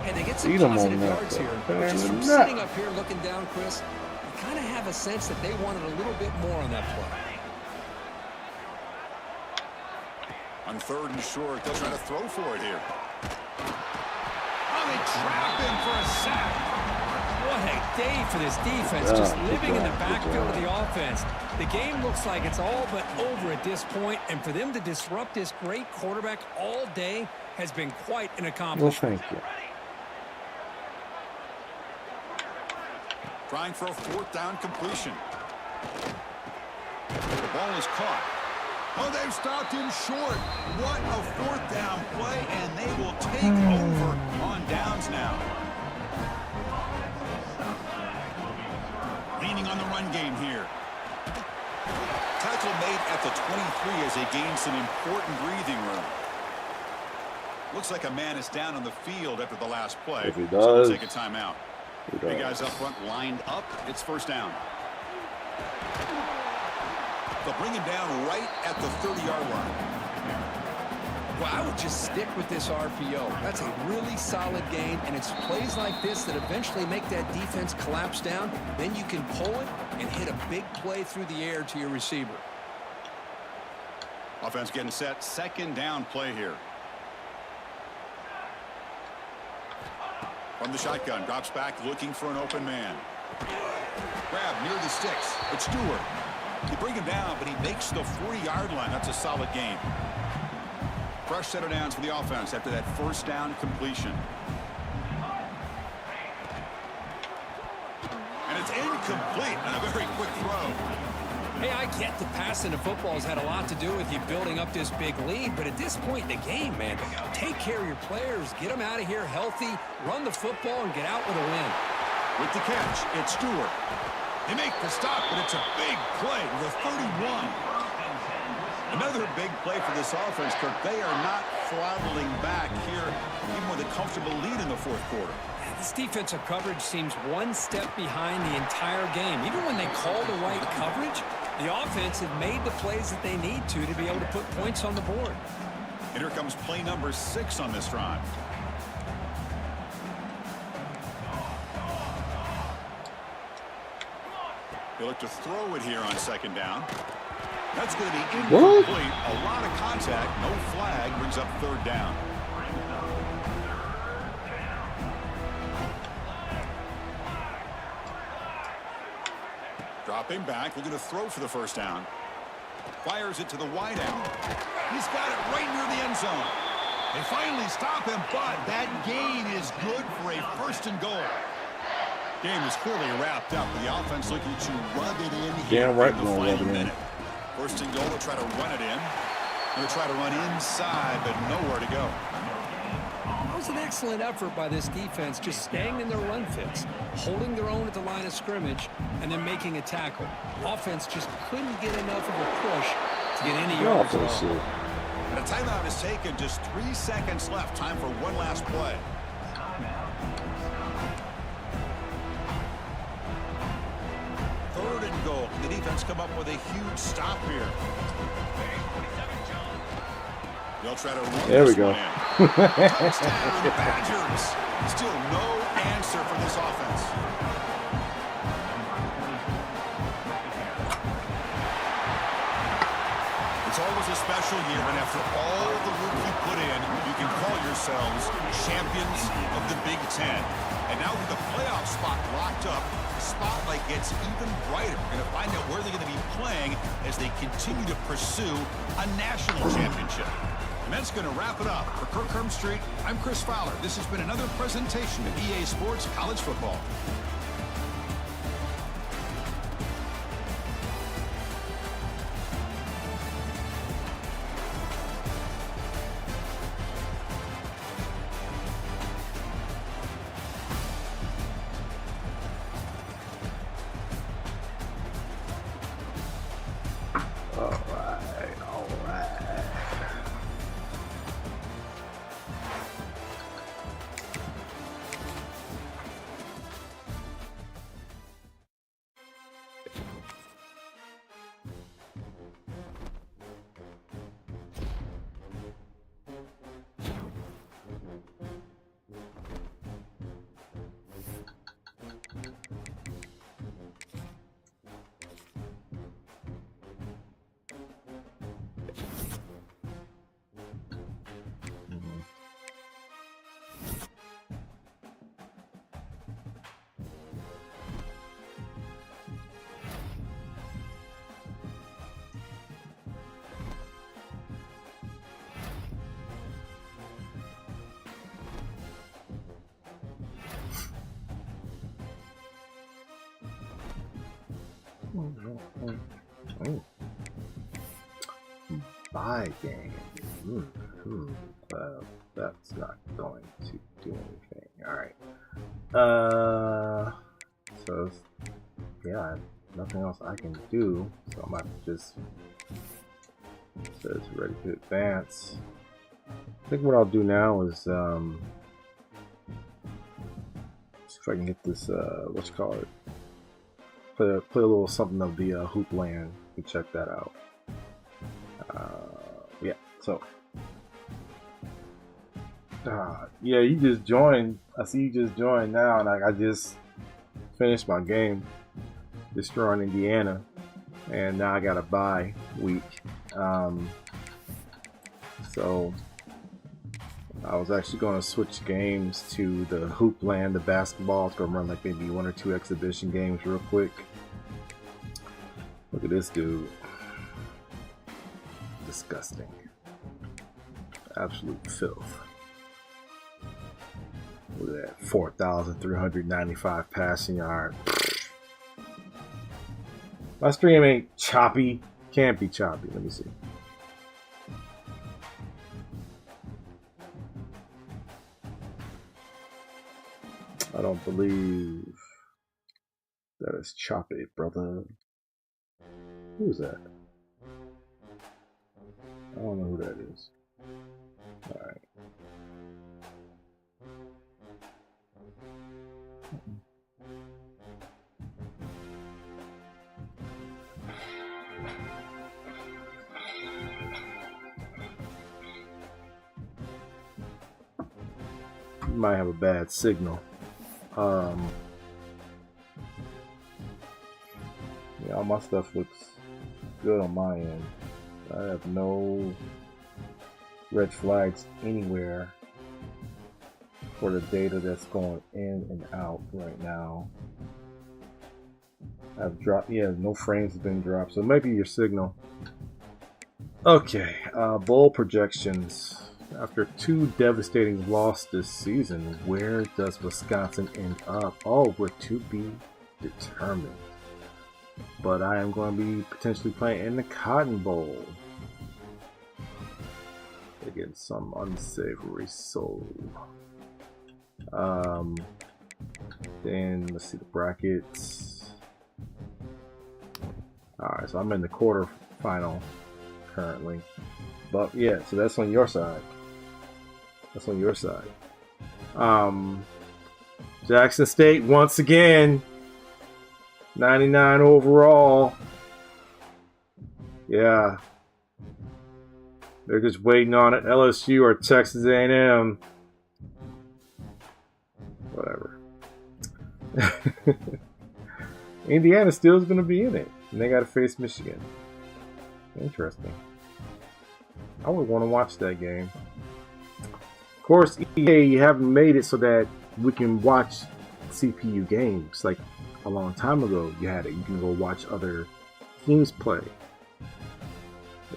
And they get some positive yards here. But just from sitting up here looking down, Chris, you kind of have a sense that they wanted a little bit more on that play. On 3rd and short, they'll try to throw for it here. Oh, they trap him for a sack. What a day for this defense, just living in the backfield of the offense. The game looks like it's all but over at this point, and for them to disrupt this great quarterback all day has been quite an accomplishment. Well, thank you. Trying for a 4th down completion. The ball is caught. Oh, they've stopped him short. What a 4th down play, and they will take over on downs now. Leaning on the run game here. Tackle made at the 23 as they gain some important breathing room. Looks like a man is down on the field after the last play. If he So does. we'll take a timeout. Three guys up front lined up. It's 1st down. They'll bring him down right at the 30-yard line. Well, I would just stick with this RPO. That's a really solid gain, and it's plays like this that eventually make that defense collapse down. Then you can pull it and hit a big play through the air to your receiver. Offense getting set. 2nd down play here. From the shotgun, drops back looking for an open man. Grab near the sticks. It's Stewart. They bring him down, but he makes the 40-yard line. That's a solid game. Fresh set of downs for the offense after that 1st down completion. And it's incomplete on a very quick throw. Hey, I get the passing of football has had a lot to do with you building up this big lead, but at this point in the game, man, take care of your players, get them out of here healthy, run the football, and get out with a win. With the catch, it's Stewart. They make the stop, but it's a big play with a 31. Another big play for this offense, Kirk. They are not throttling back here, even with a comfortable lead in the 4th quarter. This defensive coverage seems one step behind the entire game. Even when they call the right coverage, the offense have made the plays that they need to be able to put points on the board. And here comes play number 6 on this drive. They look to throw it here on 2nd down. That's going to be incomplete. A lot of contact. No flag. Brings up 3rd down. Dropping back. Looking to throw for the 1st down. Fires it to the wide out. He's got it right near the end zone. They finally stop him, but that gain is good for a 1st and goal. Game is clearly wrapped up. The offense looking to rub it in here in the final minute. 1st and goal, they'll try to run it in. They'll try to run inside, but nowhere to go. That was an excellent effort by this defense, just staying in their run fits, holding their own at the line of scrimmage, and then making a tackle. Offense just couldn't get enough of a push to get any yards. And a timeout is taken. Just 3 seconds left. Time for one last play. Third and goal. Can the defense come up with a huge stop here? They'll try to run There we this go. one in. Touchdown, Badgers. Still no answer from this offense. It's always a special year, and after all the work you put in, you can call yourselves champions of the Big Ten. And now with the playoff spot locked up, the spotlight gets even brighter. We're going to find out where they're going to be playing as they continue to pursue a national championship. And that's going to wrap it up. For Kirk Street, I'm Chris Fowler. This has been another presentation of EA Sports College Football. All right. Buy game. That's not going to do anything. Alright. So, yeah, nothing else I can do. So I might just says ready to advance. I think what I'll do now is see if I can get this what you call it. Play a little something of the Hoop Land. You can check that out. Yeah, so yeah, you just joined. I see you just joined now, and I just finished my game destroying Indiana, and now I got a bye week. So I was actually going to switch games to the Hoop Land, the basketball. It's going to run like maybe 1 or 2 exhibition games real quick. Look at this dude. Disgusting. Absolute filth. Look at that. 4,395 passing yard. My stream ain't choppy. Can't be choppy. Let me see. I don't believe that is choppy, brother. Who's that? I don't know who that is. Alright. You might have a bad signal. Yeah, all my stuff looks good on my end. I have no red flags anywhere for the data that's going in and out right now. I've dropped, yeah, no frames have been dropped, so maybe your signal. Okay, bowl projections. After 2 devastating losses this season, where does Wisconsin end up? Oh, we're to be determined. But I am going to be potentially playing in the Cotton Bowl against some unsavory soul. Then let's see the brackets. Alright, so I'm in the quarterfinal currently. But yeah, so that's on your side. That's on your side. Jackson State once again. 99 overall. Yeah. They're just waiting on it. LSU or Texas A&M. Whatever. Indiana still is going to be in it. And they got to face Michigan. Interesting. I would want to watch that game. Of course, EA, you haven't made it so that we can watch CPU games. Like a long time ago, you had it. You can go watch other teams play.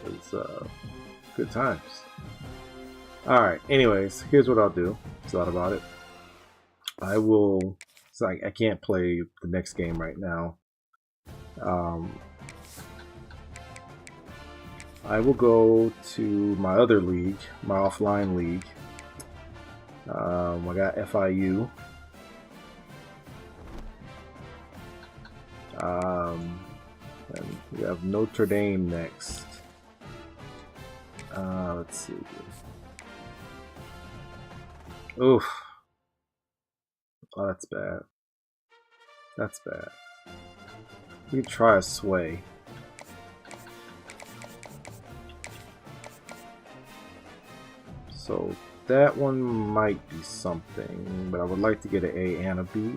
It's good times. Alright, anyways, here's what I'll do. Thought about it. I will... It's like I can't play the next game right now. I will go to my other league, my offline league. I got FIU. And we have Notre Dame next. Let's see. Oof. Oh, that's bad. That's bad. We can try a sway. So that one might be something, but I would like to get an A and a B,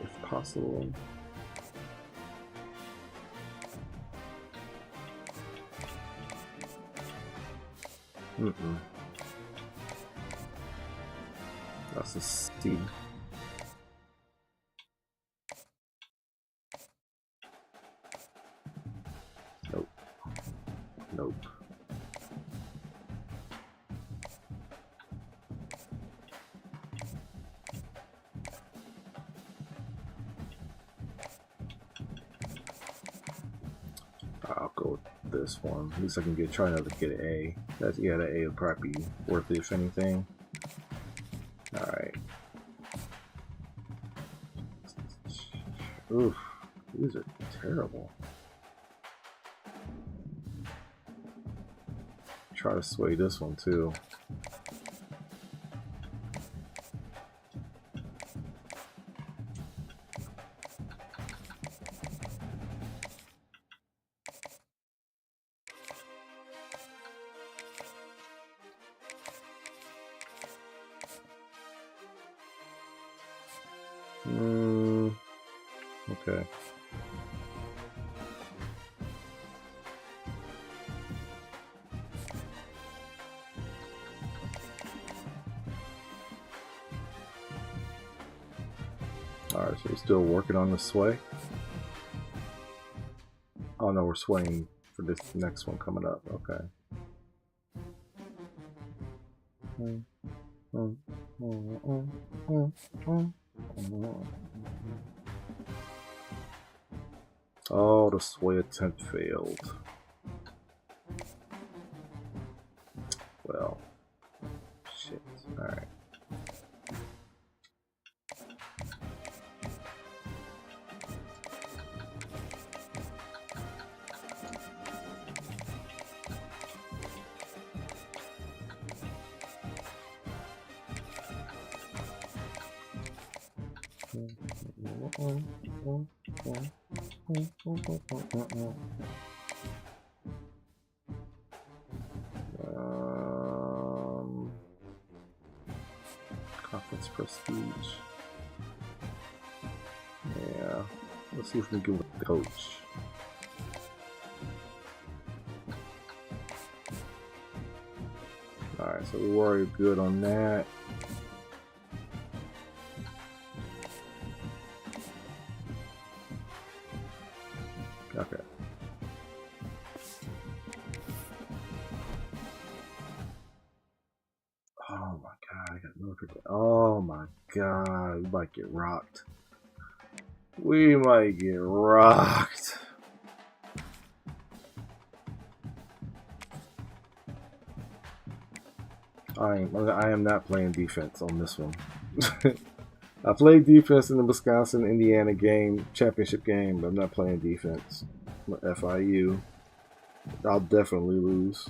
if possible. That's a C. Nope. Nope. I'll go with this one. At least I can try not to get an A. That's, yeah, that A would probably be worth it if anything. Alright. Oof. These are terrible. Try to sway this one too. Okay. Alright, so we're still working on the sway. Oh no, we're swaying for this next one coming up. Okay. Oh, the sway attempt failed. Well, shit. Alright. Conference prestige. Yeah, let's see if we can get with the coach. Alright, so we're already good on that. Okay. Oh my god, I got no freaking. Oh my god, we might get rocked. We might get rocked. I am not playing defense on this one. I played defense in the Wisconsin-Indiana game, championship game, but I'm not playing defense. FIU. I'll definitely lose.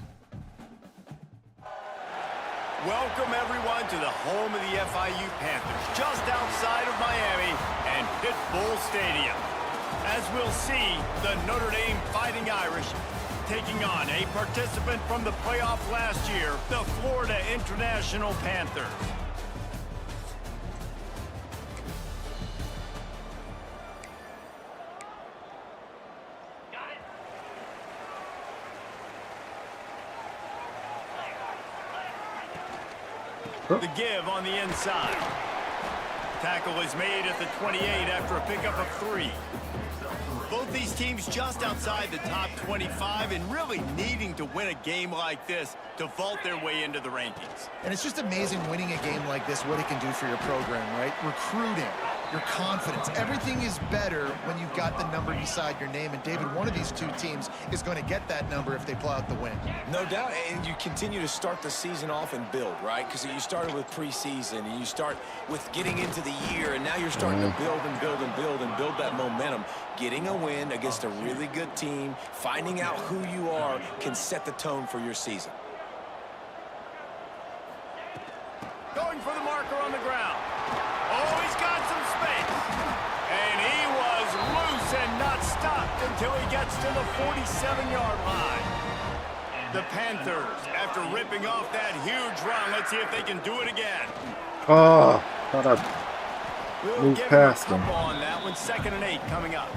Welcome everyone to the home of the FIU Panthers, just outside of Miami and Pitbull Stadium. As we'll see, the Notre Dame Fighting Irish taking on a participant from the playoff last year, the Florida International Panthers. The give on the inside. Tackle is made at the 28 after a pickup of 3. Both these teams just outside the top 25 and really needing to win a game like this to vault their way into the rankings. And it's just amazing winning a game like this, what it can do for your program, right? Recruiting, your confidence, everything is better when you've got the number beside your name. And David, one of these two teams is going to get that number if they pull out the win. No doubt, and you continue to start the season off and build, right? Because you started with preseason, and you start with getting into the year, and now you're starting to build and build and build and build that momentum. Getting a win against a really good team, finding out who you are, can set the tone for your season. Going for the marker on the ground. Oh, he's got some space. And he was loose and not stopped until he gets to the 47-yard line. The Panthers, after ripping off that huge run, let's see if they can do it again. Oh, thought I'd We'll move give past him a him. couple on that one. 2nd and 8 coming up.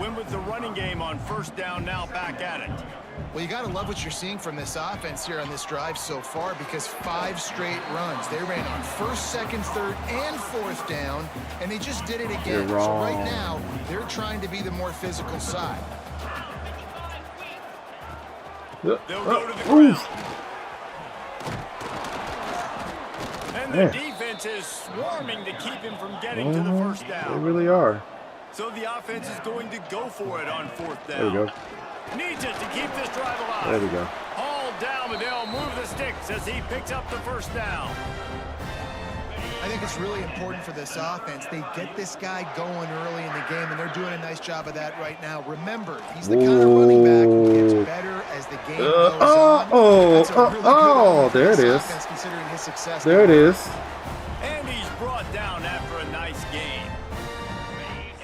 Win with the running game on 1st down, now back at it. Well, you got to love what you're seeing from this offense here on this drive so far, because 5 straight runs. They ran on 1st, 2nd, 3rd, and 4th down, and they just did it again. You're wrong. So right now, they're trying to be the more physical side. They'll go to the ground. And the defense is swarming to keep him from getting to the 1st down. They really are. So the offense is going to go for it on 4th down. There we go. Needs it to keep this drive alive. There we go. Hauled down, but they'll move the sticks as he picks up the 1st down. I think it's really important for this offense. They get this guy going early in the game, and they're doing a nice job of that right now. Remember, he's the kind of running back who gets better as the game goes on. That's a really good offense there it for this is. offense, considering his success. There it is. And he's brought down after a nice gain.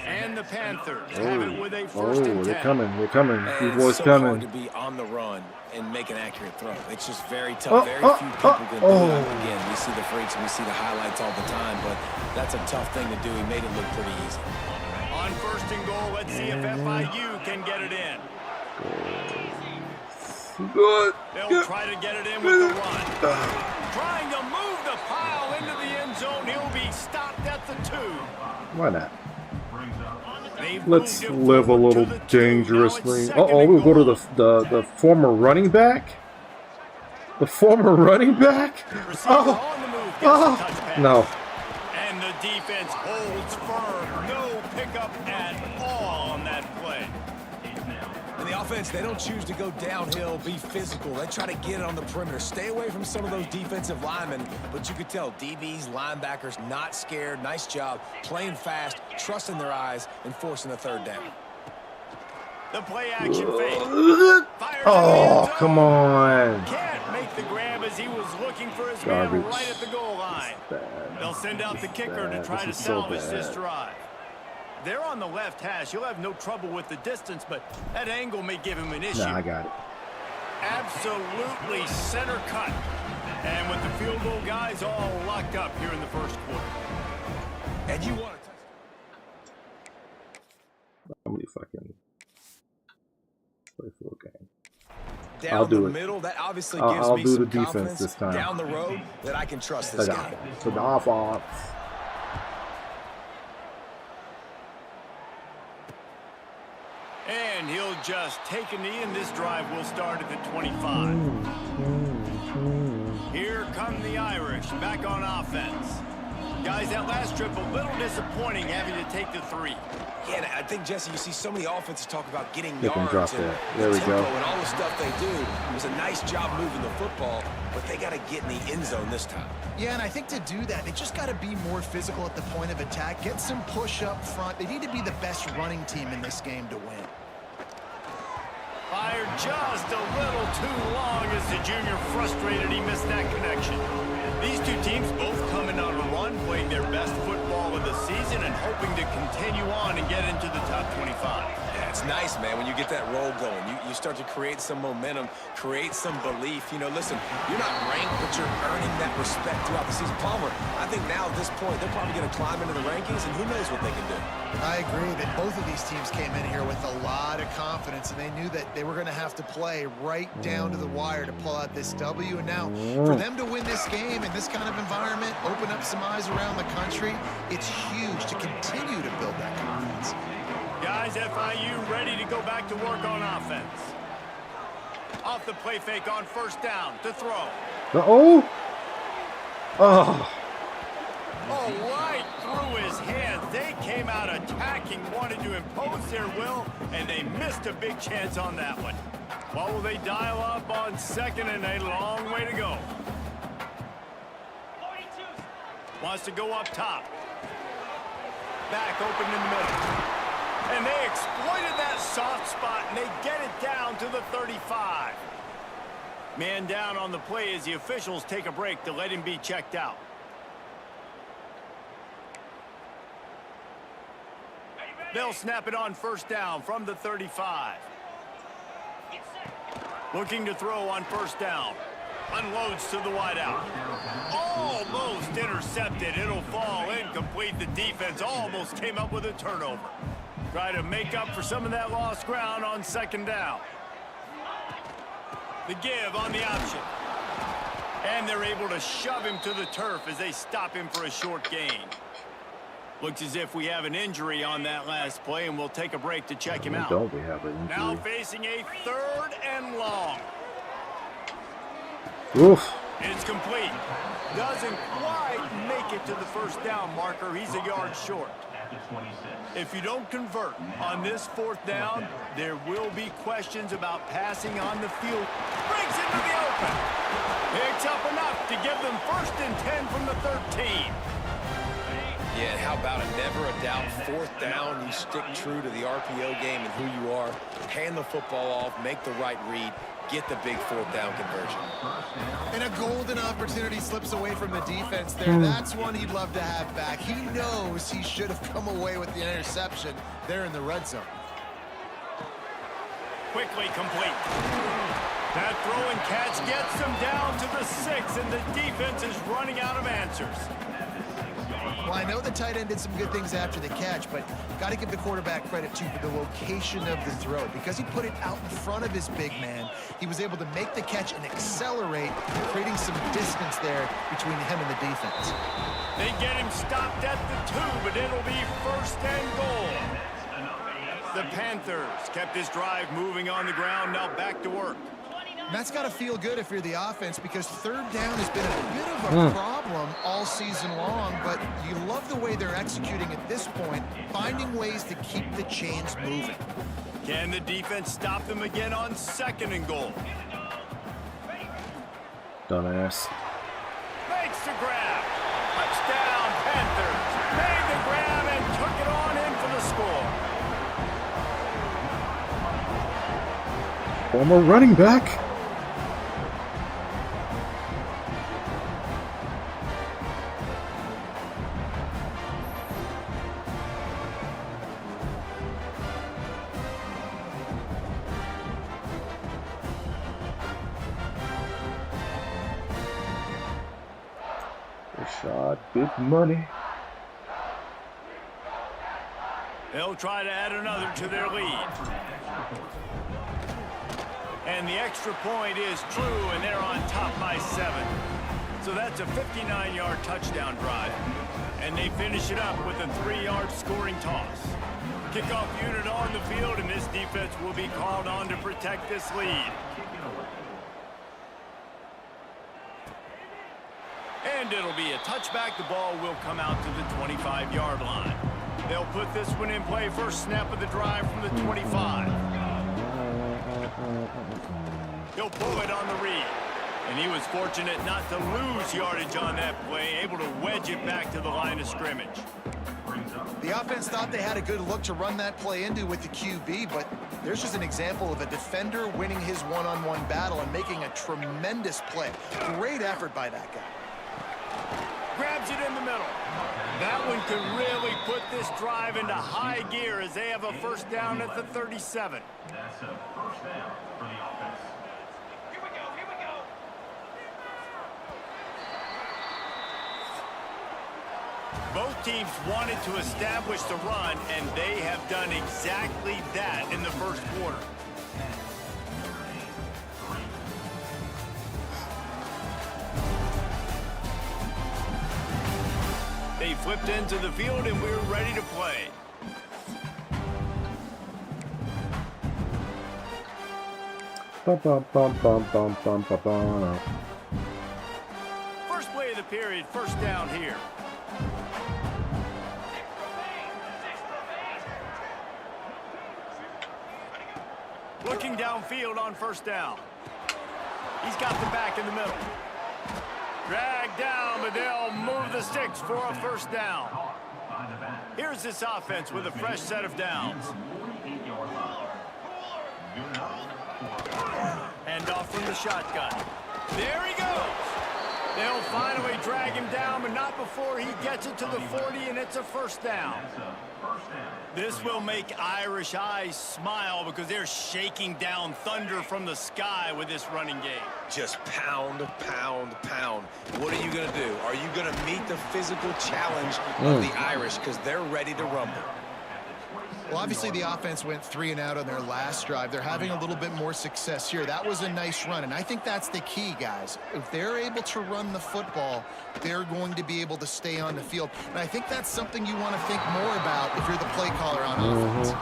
And the Panthers have it with a 1st and 10. They're coming. They're coming. These And boys it's so hard coming. to be on the run and make an accurate throw. It's just very tough. Very few people can do it. Again, we see the freaks and we see the highlights all the time, but that's a tough thing to do. He made it look pretty easy. On 1st and goal, let's see if FIU can get it in. Good. They'll try to get it in with the run. Trying to move the pile into the end zone. He'll be stopped at the 2. Why not? They've Let's moved it live a forward little to the 2. Now dangerously. it's 2nd Uh-oh, and we'll go to goal. the former running back? The former running back? Receiver Oh, on the move, gets a touch pass. no. And the defense holds firm. No pickup at all on that play. And the offense, they don't choose to go downhill, be physical. They try to get it on the perimeter. Stay away from some of those defensive linemen, but you could tell DBs, linebackers, not scared. Nice job playing fast, trusting their eyes, and forcing the 3rd down. The play action fake. Oh, come on. Can't make the grab as he was looking for his Garbage. man right at the goal line. They'll send out the kicker to try to This is so salvage this bad. drive. They're on the left hash. He'll have no trouble with the distance, but that angle may give him an issue. Nah, I got it. Absolutely center cut. And with the field goal guys all locked up here in the 1st quarter. And you want to I'm gonna fucking play full game. down I'll do the it. middle, that obviously I'll- gives I'll me do some the defense confidence this time. down the road that I can trust this guy. So the offense. And he'll just take a knee, and this drive will start at the 25. Here come the Irish, back on offense. Guys, that last trip a little disappointing, having to take the 3. Yeah, and I think, Jesse, you see so many offenses talk about getting They can yards drop and that. There we tempo go. and all the stuff they do. It was a nice job moving the football, but they got to get in the end zone this time. Yeah, and I think to do that, they just got to be more physical at the point of attack, get some push up front. They need to be the best running team in this game to win. Fired just a little too long as the junior frustrated he missed that connection. These two teams both coming on a run, playing their best football of the season and hoping to continue on and get into the top 25. Yeah, It's nice, man, when you get that roll going. You start to create some momentum, create some belief. You know, listen, you're not ranked, but you're earning that respect throughout the season. Palmer, I think now at this point, they're probably going to climb into the rankings, and who knows what they can do. I agree that both of these teams came in here with a lot of confidence, and they knew that they were going to have to play right down to the wire to pull out this W. And now, for them to win this game in this kind of environment, open up some eyes around the country, it's huge to continue to build that confidence. Guys, FIU ready to go back to work on offense. Off the play fake on first down to throw. Oh! Oh! Oh, right through his hands. They came out attacking, wanted to impose their will, and they missed a big chance on that one. What will they dial up on second and a long way to go? Wants to go up top. Back open in the middle. And they exploited that soft spot, and they get it down to the 35. Man down on the play as the officials take a break to let him be checked out. They'll snap it on first down from the 35. Looking to throw on first down. Unloads to the wideout. Almost intercepted. It'll fall incomplete. The defense almost came up with a turnover. Try to make up for some of that lost ground on second down. The give on the option. And they're able to shove him to the turf as they stop him for a short gain. Looks as if we have an injury on that last play, and we'll take a break to check him out. Don't we have an injury? Now facing a 3rd and long. Oof. It's complete. Doesn't quite make it to the first down marker. He's a yard short. If you don't convert on this 4th down, there will be questions about passing on the field. Brings it to the open. Picks up enough to give them 1st and 10 from the 13. Yeah, and how about it? Never a doubt. 4th down, you stick true to the RPO game and who you are. Hand the football off, make the right read, get the big 4th down conversion. And a golden opportunity slips away from the defense there. That's one he'd love to have back. He knows he should have come away with the interception there in the red zone. Quickly complete. That throw and catch gets them down to the 6, and the defense is running out of answers. Well, I know the tight end did some good things after the catch, but got to give the quarterback credit, too, for the location of the throw. Because he put it out in front of his big man, he was able to make the catch and accelerate, creating some distance there between him and the defense. They get him stopped at the 2, but it'll be 1st and goal. The Panthers kept this drive moving on the ground, now back to work. And that's got to feel good if you're the offense, because 3rd down has been a bit of a problem all season long, but you love the way they're executing at this point, finding ways to keep the chains moving. Can the defense stop them again on 2nd and goal? Dumbass. Makes the grab. Touchdown, Panthers. Made the grab and took it on in for the score. Former running back. Rashad, big money. They'll try to add another to their lead. And the extra point is true, and they're on top by 7. So that's a 59-yard touchdown drive. And they finish it up with a 3-yard scoring toss. Kickoff unit on the field, and this defense will be called on to protect this lead. And it'll be a touchback. The ball will come out to the 25-yard line. They'll put this one in play. First snap of the drive from the 25. He'll pull it on the read. And he was fortunate not to lose yardage on that play, able to wedge it back to the line of scrimmage. The offense thought they had a good look to run that play into with the QB, but there's just an example of a defender winning his one-on-one battle and making a tremendous play. Great effort by that guy. Grabs it in the middle. That one could really put this drive into high gear as they have a first down at the 37. That's a first down for the offense. Here we go. Both teams wanted to establish the run, and they have done exactly that in the first quarter. They flipped into the field, and we're ready to play. First play of the period, first down here. Looking downfield on first down. He's got the back in the middle. Dragged down, but they'll move the sticks for a first down. Here's this offense with a fresh set of downs. Hand off from the shotgun. There he goes. They'll finally drag him down, but not before he gets it to the 40, and it's a first down. This will make Irish eyes smile because they're shaking down thunder from the sky with this running game. Just pound, pound, pound. What are you going to do? Are you going to meet the physical challenge of the Irish because they're ready to rumble? Well, obviously the offense went 3 and out on their last drive. They're having a little bit more success here. That was a nice run, and I think that's the key, guys. If they're able to run the football, they're going to be able to stay on the field. And I think that's something you want to think more about if you're the play caller on offense.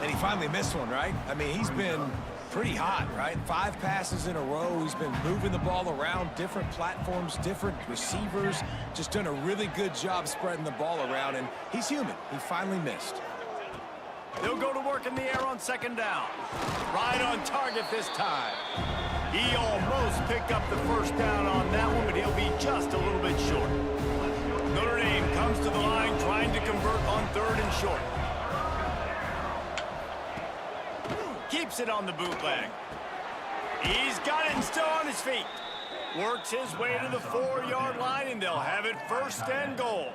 And he finally missed one, right? I mean, he's been pretty hot, right? 5 passes in a row. He's been moving the ball around, different platforms, different receivers. Just done a really good job spreading the ball around, and he's human. He finally missed. They'll go to work in the air on second down. Right on target this time. He almost picked up the first down on that one, but he'll be just a little bit short. Notre Dame comes to the line trying to convert on 3rd and short. Keeps it on the bootleg. He's got it and still on his feet. Works his way to the 4-yard line, and they'll have it 1st and goal.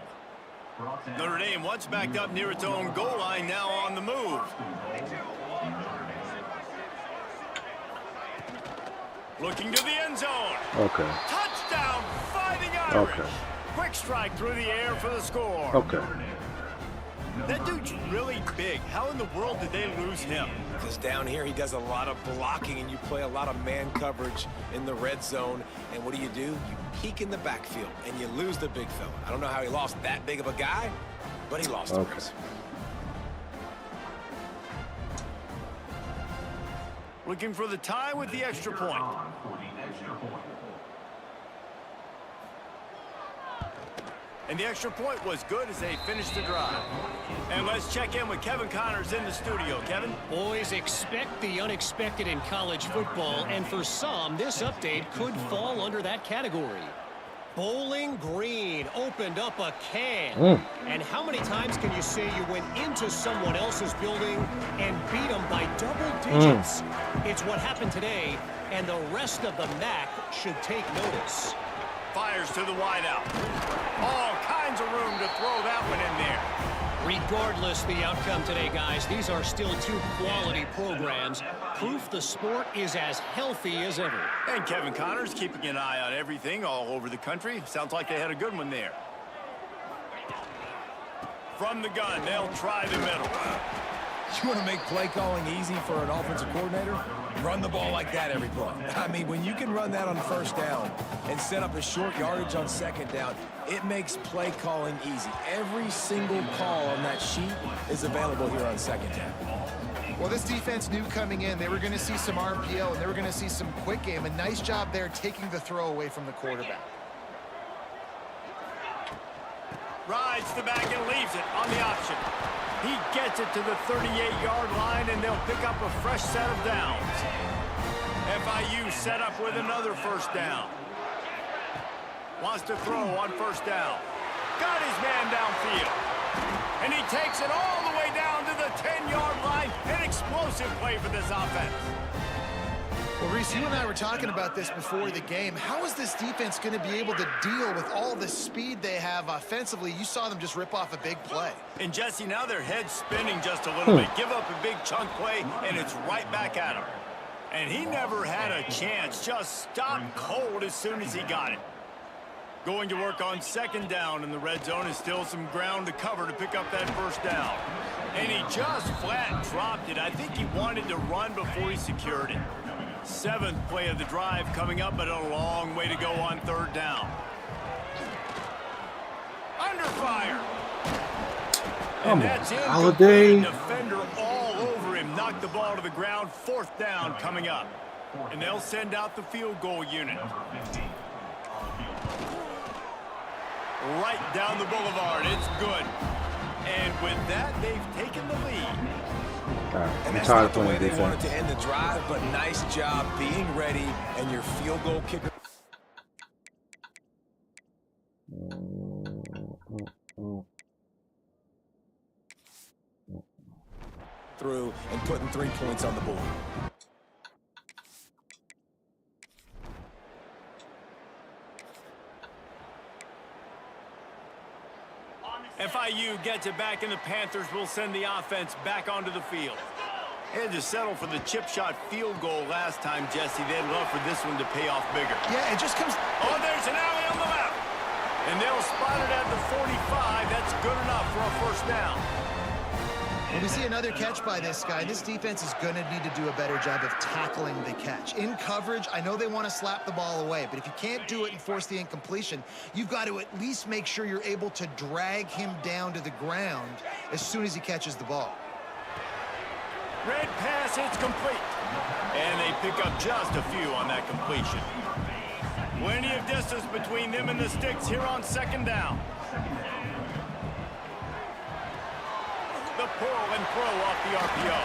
Notre Dame once backed up near its own goal line, now on the move. Looking to the end zone. Okay. Touchdown, Fighting Irish. Okay. Quick strike through the air for the score. Okay. That dude's really big. How in the world did they lose him? Because down here he does a lot of blocking, and you play a lot of man coverage in the red zone. And what do? You peek in the backfield, and you lose the big fella. I don't know how he lost that big of a guy, but he lost him. Looking for the tie with the extra point. And the extra point was good as they finished the drive. And let's check in with Kevin Connors in the studio. Kevin? Boys, expect the unexpected in college football, and for some, this update could fall under that category. Bowling Green opened up a can. And how many times can you say you went into someone else's building and beat them by double digits? It's what happened today, and the rest of the MAC should take notice. Fires to the wideout. All kinds of room to throw that one in there. Regardless the outcome today, guys, these are still 2 quality programs. Proof the sport is as healthy as ever. And Kevin Connors keeping an eye on everything all over the country. Sounds like they had a good one there. From the gun, they'll try the middle. You want to make play calling easy for an offensive coordinator? Run the ball like that every play. I mean, when you can run that on 1st down and set up a short yardage on 2nd down, it makes play calling easy. Every single call on that sheet is available here on 2nd down. Well, this defense knew coming in they were going to see some RPO and they were going to see some quick game. A nice job there taking the throw away from the quarterback. Rides the back and leaves it on the option. He gets it to the 38-yard line, and they'll pick up a fresh set of downs. FIU set up with another first down. Wants to throw on 1st down. Got his man downfield. And he takes it all the way down to the 10-yard line. An explosive play for this offense. Well, Reese, you and I were talking about this before the game. How is this defense going to be able to deal with all the speed they have offensively? You saw them just rip off a big play. And Jesse, now their head's spinning just a little bit. Give up a big chunk play, and it's right back at him. And he never had a chance. Just stopped cold as soon as he got it. Going to work on second down in the red zone is still some ground to cover to pick up that first down. And he just flat dropped it. I think he wanted to run before he secured it. 7th play of the drive coming up, but a long way to go on third down. Under fire. And that's it. Holiday. Defender all over him. Knocked the ball to the ground. 4th down coming up. And they'll send out the field goal unit. Right down the boulevard. It's good. And with that, they've taken the lead. And that's not the way they wanted to end the drive, but nice job being ready and your field goal kicker through and putting 3 points on the board. FIU gets it back, and the Panthers will send the offense back onto the field. They had to settle for the chip shot field goal last time, Jesse. They'd love for this one to pay off bigger. Yeah, it just comes... Oh, there's an alley on the left. And they'll spot it at the 45. That's good enough for a first down. When we see another catch by this guy, this defense is going to need to do a better job of tackling the catch. In coverage, I know they want to slap the ball away, but if you can't do it and force the incompletion, you've got to at least make sure you're able to drag him down to the ground as soon as he catches the ball. Red pass, it's complete. And they pick up just a few on that completion. Plenty of distance between them and the sticks here on second down. The pull and throw off the RPO.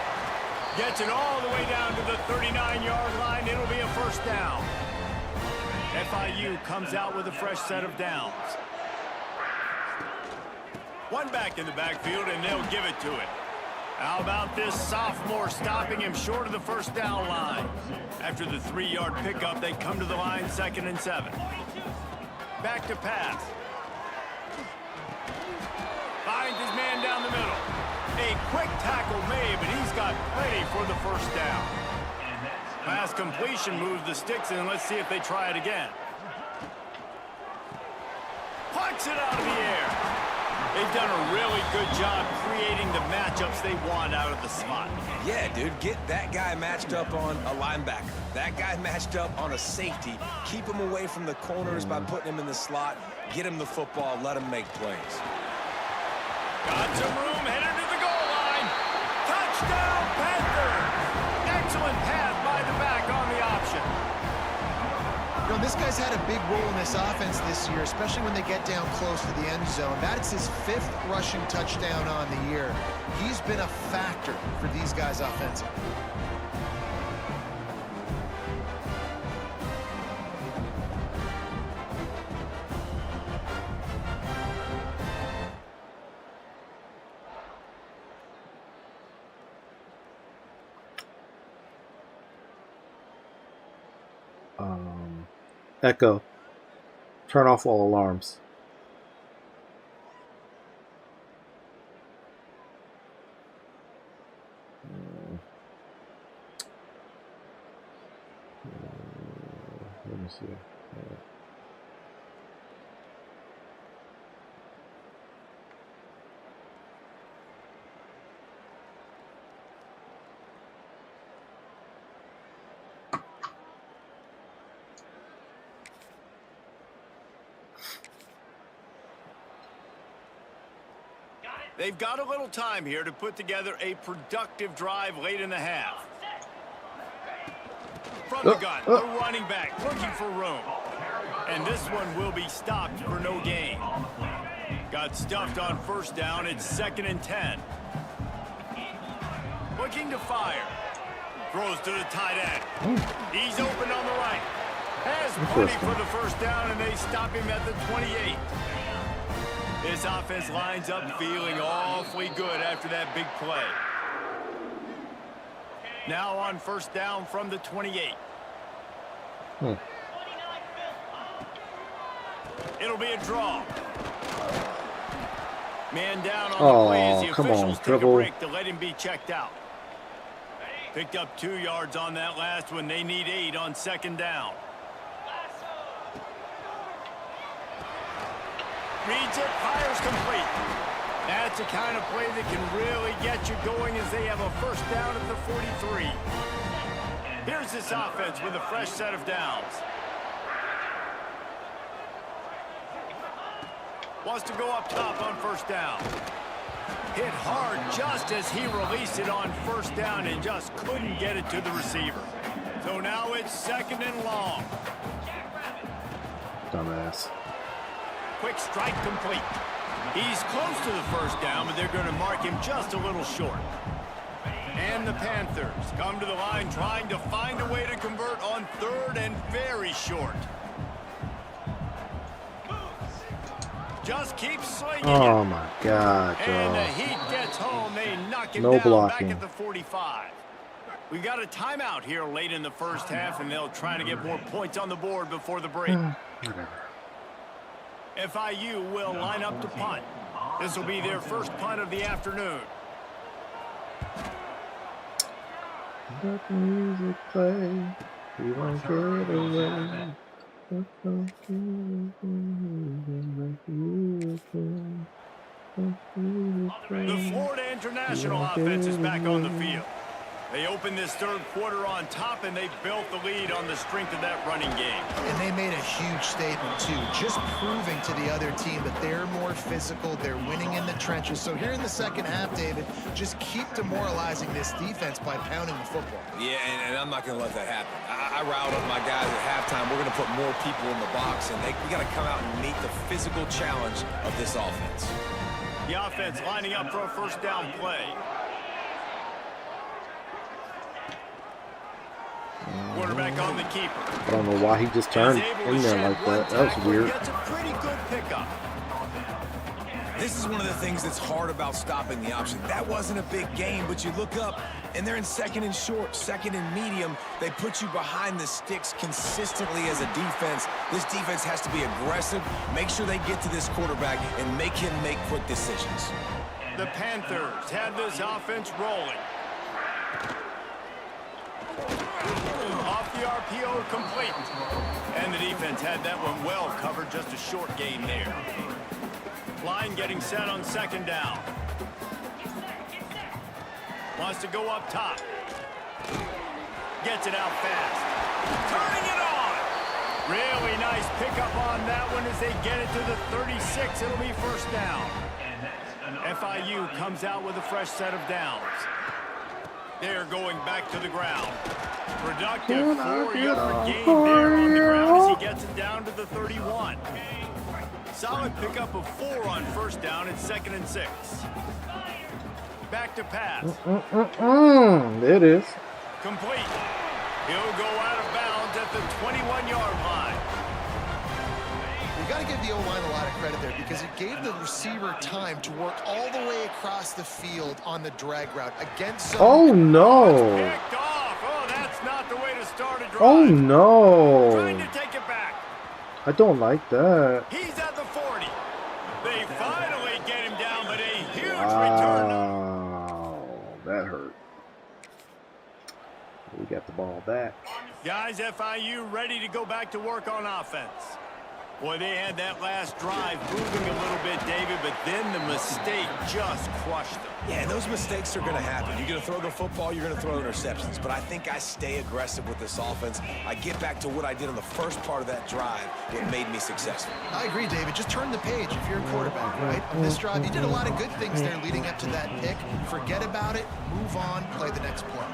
Gets it all the way down to the 39-yard line. It'll be a first down. FIU comes out with a fresh set of downs. One back in the backfield, and they'll give it to it. How about this sophomore stopping him short of the first down line? After the 3-yard pickup, they come to the line 2nd and 7. Back to pass. Finds his man down the middle. A quick tackle made, but he's got plenty for the first down. Pass completion moves the sticks in. Let's see if they try it again. Plucks it out of the air. They've done a really good job creating the matchups they want out of the slot. Yeah, dude, get that guy matched up on a linebacker. That guy matched up on a safety. Keep him away from the corners by putting him in the slot. Get him the football. Let him make plays. Got some room, headed to the goal line. Touchdown, Panthers! Excellent pass by the back on the option. You know, this guy's had a big role in this offense this year, especially when they get down close to the end zone. That's his 5th rushing touchdown on the year. He's been a factor for these guys offensively. Echo. Turn off all alarms. Let me see. They've got a little time here to put together a productive drive late in the half. From the gun, the running back looking for room. And this one will be stopped for no gain. Got stuffed on first down. It's 2nd and 10. Looking to fire. Throws to the tight end. He's open on the right. Has plenty for the first down, and they stop him at the 28. This offense lines up feeling awfully good after that big play. Now on first down from the 28. It'll be a draw. Man down on the play as the officials take a break to let him be checked out. Picked up 2 yards on that last one. They need 8 on second down. Reads it, fires complete. That's the kind of play that can really get you going as they have a first down at the 43. Here's this offense with a fresh set of downs. Wants to go up top on first down. Hit hard just as he released it on first down and just couldn't get it to the receiver. So now it's second and long. Dumbass. Quick strike complete. He's close to the first down, but they're going to mark him just a little short. And the Panthers come to the line trying to find a way to convert on third and very short. Just keep slinging. Oh my God, And the Joe. Heat gets home. They knock him No down blocking. back at the 45. We've got a timeout here late in the first half, and they'll try to get more points on the board before the break. Whatever. FIU will line up to punt. This will be their first punt of the afternoon. Let the music play. We won't get away. The Florida International offense is back on the field. They opened this third quarter on top, and they built the lead on the strength of that running game. And they made a huge statement, too, just proving to the other team that they're more physical, they're winning in the trenches. So here in the second half, David, just keep demoralizing this defense by pounding the football. Yeah, and I'm not going to let that happen. I riled up my guys at halftime. We're going to put more people in the box, and we got to come out and meet the physical challenge of this offense. The offense lining up for a first down play. Quarterback on the keeper. I don't know why he just turned in there like that. That was weird. Gets a pretty good pickup. This is one of the things that's hard about stopping the option. That wasn't a big game, but you look up, and they're in second and short, second and medium. They put you behind the sticks consistently as a defense. This defense has to be aggressive, make sure they get to this quarterback, and make him make quick decisions. The Panthers have this offense rolling. Off the RPO, complete. And the defense had that one well covered, just a short gain there. Line getting set on second down. Wants to go up top. Gets it out fast. Turning it on. Really nice pickup on that one as they get it to the 36. It'll be first down. FIU comes out with a fresh set of downs. They're going back to the ground. Productive 4-yard gain there on the ground as he gets it down to the 31. Solid pickup of 4 on first down. It's second and 6. Back to pass. There it is. Complete. He'll go out of bounds at the 21-yard line. We've got to give the O-line a lot of credit there because it gave the receiver time to work all the way across the field on the drag route against some... Oh no! Picked off. Oh, that's not the way to start a drive. Oh no! Trying to take it back. I don't like that. He's at the 40. They finally get him down, but a huge return. Wow, that hurt. We got the ball back. Guys, FIU ready to go back to work on offense. Boy, they had that last drive moving a little bit, David, but then the mistake just crushed them. Yeah, those mistakes are going to happen. You're going to throw the football, you're going to throw interceptions. But I think I stay aggressive with this offense. I get back to what I did on the first part of that drive, what made me successful. I agree, David. Just turn the page if you're a quarterback, right? On this drive, you did a lot of good things there leading up to that pick. Forget about it, move on, play the next play.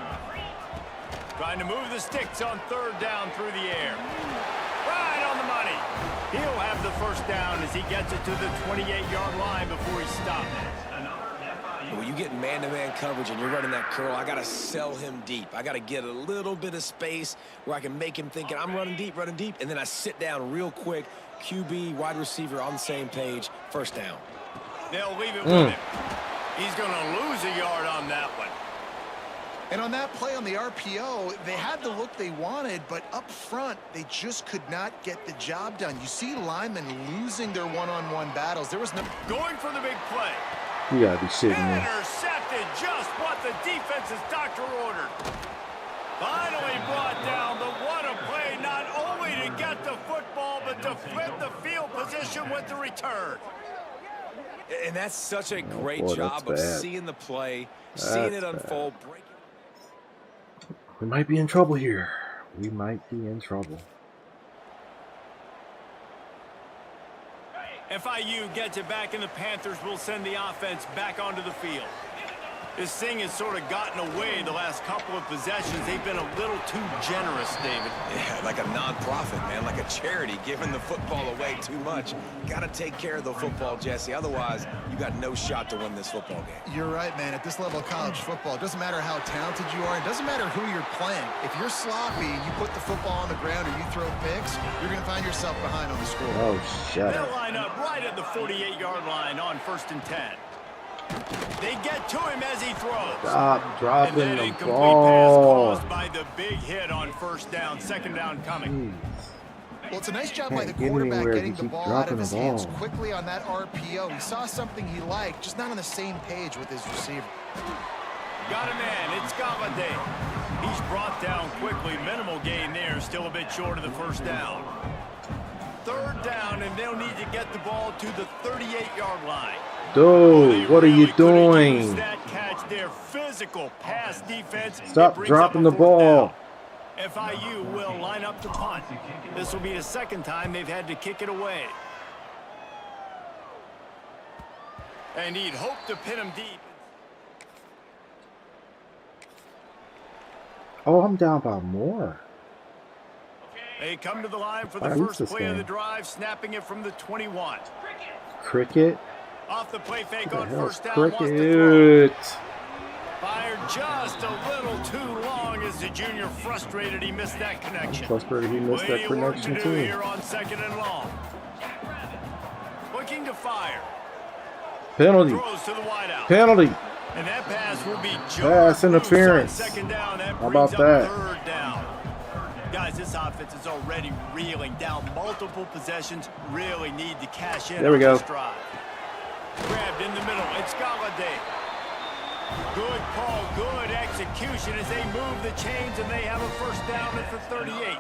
Trying to move the sticks on third down through the air. Right on the money. He'll have the first down as he gets it to the 28-yard line before he stops. When you get man-to-man coverage and you're running that curl, I got to sell him deep. I got to get a little bit of space where I can make him thinking I'm running deep, and then I sit down real quick. QB, wide receiver on the same page, first down. They'll leave it with him. He's going to lose a yard on that one. And on that play on the RPO, they had the look they wanted, but up front, they just could not get the job done. You see linemen losing their one-on-one battles. There was no... Going for the big play. You gotta be shitting me. Intercepted, just what the defense's doctor ordered. Finally brought down, but what a play, not only to get the football, but to flip the field position with the return. And that's such a great boy, job of bad. seeing the play, seeing it unfold. We might be in trouble here. We might be in trouble. FIU gets it back, and the Panthers will send the offense back onto the field. This thing has sort of gotten away the last couple of possessions. They've been a little too generous, David. Yeah, like a nonprofit, man, like a charity, giving the football away too much. Got to take care of the football, Jesse. Otherwise, you got no shot to win this football game. You're right, man. At this level of college football, it doesn't matter how talented you are. It doesn't matter who you're playing. If you're sloppy, you put the football on the ground or you throw picks, you're going to find yourself behind on the score. Oh, shut They'll up. line up right at the 48-yard line on 1st and 10. They get to him as he throws. Stop dropping and that the incomplete ball. pass caused by the big hit on 1st down, 2nd down coming. Well, it's a nice job by the Can't get quarterback anywhere if getting you the keep ball out of dropping his the hands ball. quickly on that RPO. He saw something he liked, just not on the same page with his receiver. Got a man. It's Galladay. He's brought down quickly. Minimal gain there. Still a bit short of the 1st down. 3rd down, and they'll need to get the ball to the 38-yard line. Dude, what are you doing? That catch, their physical pass defense. Stop dropping the ball. FIU will line up to punt. This will be the 2nd time they've had to kick it away. And he'd hope to pin him deep. Oh, I'm down by more. They come to the line for the Alright, first this play of the game. drive, snapping it from the 21. Cricket? Off the play fake What on the hell is 1st down, wants to throw. cricket? Fired just a little too long as the junior frustrated he missed that connection. Frustrated he missed that Plenty of work connection to do too. here on 2nd and long. Looking to fire. Penalty. Throws to the wideout. Penalty. And that pass will be Pass interference. 2nd down. That How brings about up that? 3rd down. Guys, this offense is already reeling down multiple possessions. Really need to cash in There we on go. this drive. Grabbed in the middle. It's Galladay. Good call, good execution as they move the chains, and they have a 1st down at the 38.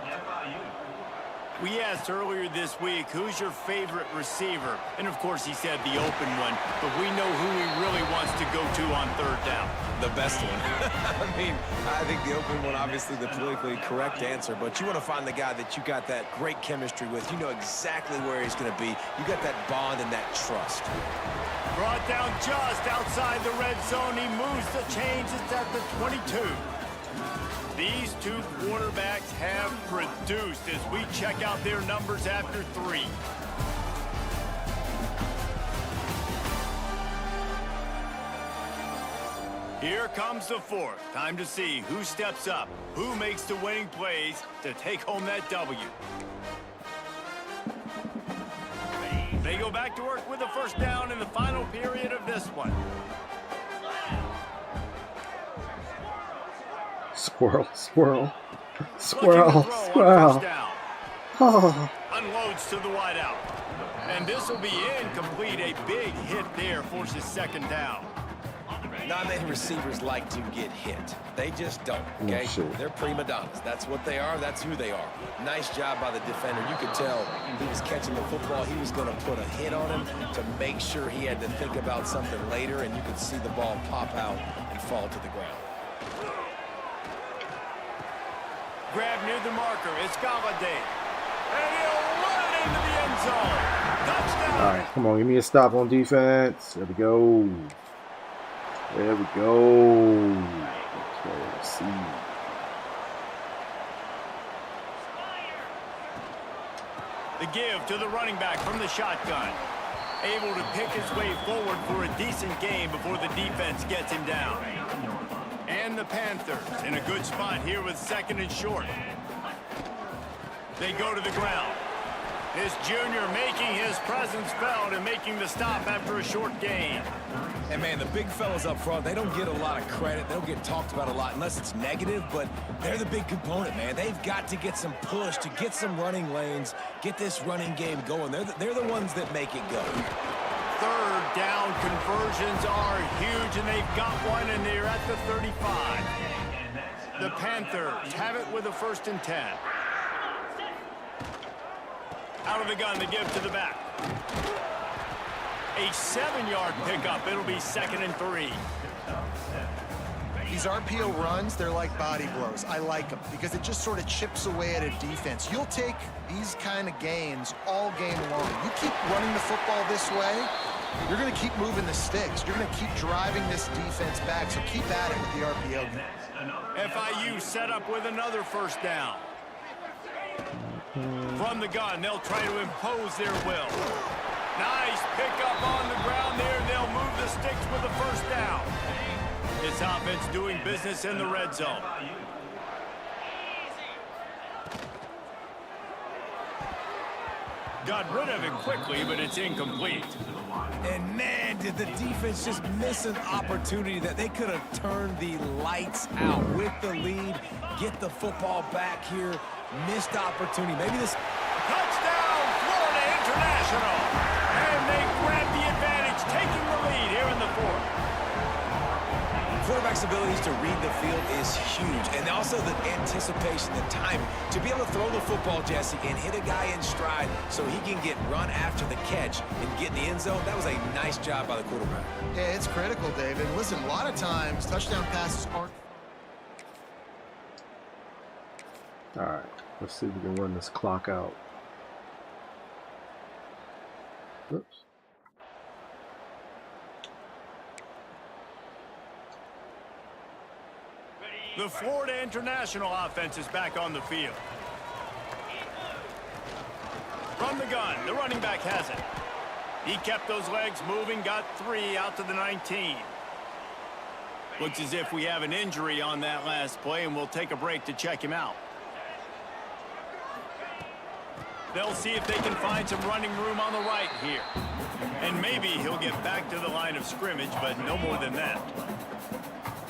We asked earlier this week, who's your favorite receiver? And of course he said the open one, but we know who he really wants to go to on 3rd down. The best one. I mean, I think the open one, obviously the politically correct answer, but you want to find the guy that you got that great chemistry with. You know exactly where he's going to be. You got that bond and that trust. Brought down just outside the red zone. He moves the chains. It's at the 22. These two quarterbacks have produced as we check out their numbers after 3. Here comes the 4th. Time to see who steps up, who makes the winning plays to take home that W. They go back to work with the 1st down in the final period of this one. Squirrel, squirrel, Looking to squirrel, throw on squirrel. 1st down. Oh. Unloads to the wideout. And this will be incomplete. A big hit there forces 2nd down. Not many receivers like to get hit. They just don't, okay? Sure. They're prima donnas. That's what they are. That's who they are. Nice job by the defender. You could tell he was catching the football. He was going to put a hit on him to make sure he had to think about something later, and you could see the ball pop out and fall to the ground. Grab near the marker. It's Galladay. And he'll run into the end zone. Touchdown. All right, come on, give me a stop on defense. There we go. There we go. Okay, let's see. The give to the running back from the shotgun. Able to pick his way forward for a decent game before the defense gets him down. And the Panthers in a good spot here with 2nd and short. They go to the ground. This junior making his presence felt and making the stop after a short gain. And, man, the big fellas up front, they don't get a lot of credit. They don't get talked about a lot unless it's negative, but they're the big component, man. They've got to get some push, to get some running lanes, get this running game going. They're the ones that make it go. Third down conversions are huge, and they've got one, and they're at the 35. The Panthers have it with a 1st and 10. Out of the gun to give to the back. A 7-yard pickup. It'll be 2nd and 3. These RPO runs, they're like body blows. I like them because it just sort of chips away at a defense. You'll take these kind of gains all game long. You keep running the football this way, you're going to keep moving the sticks. You're going to keep driving this defense back, so keep at it with the RPO game. FIU set up with another 1st down. From the gun, they'll try to impose their will. Nice pickup on the ground there. They'll move the sticks with the 1st down. This offense doing business in the red zone. Got rid of it quickly, but it's incomplete. And, man, did the defense just miss an opportunity that they could have turned the lights out with the lead, get the football back here. Missed opportunity. Maybe this... Touchdown, Florida International. And they grab the advantage, taking the lead here in the 4th. Quarterback's abilities to read the field is huge. And also the anticipation, the timing. To be able to throw the football, Jesse, and hit a guy in stride so he can get run after the catch and get in the end zone, that was a nice job by the quarterback. Yeah, it's critical, David. Listen, a lot of times touchdown passes aren't... All right, let's see if we can run this clock out. Oops. The Florida International offense is back on the field. From the gun, the running back has it. He kept those legs moving, got 3 out to the 19. Looks as if we have an injury on that last play, and we'll take a break to check him out. They'll see if they can find some running room on the right here. And maybe he'll get back to the line of scrimmage, but no more than that.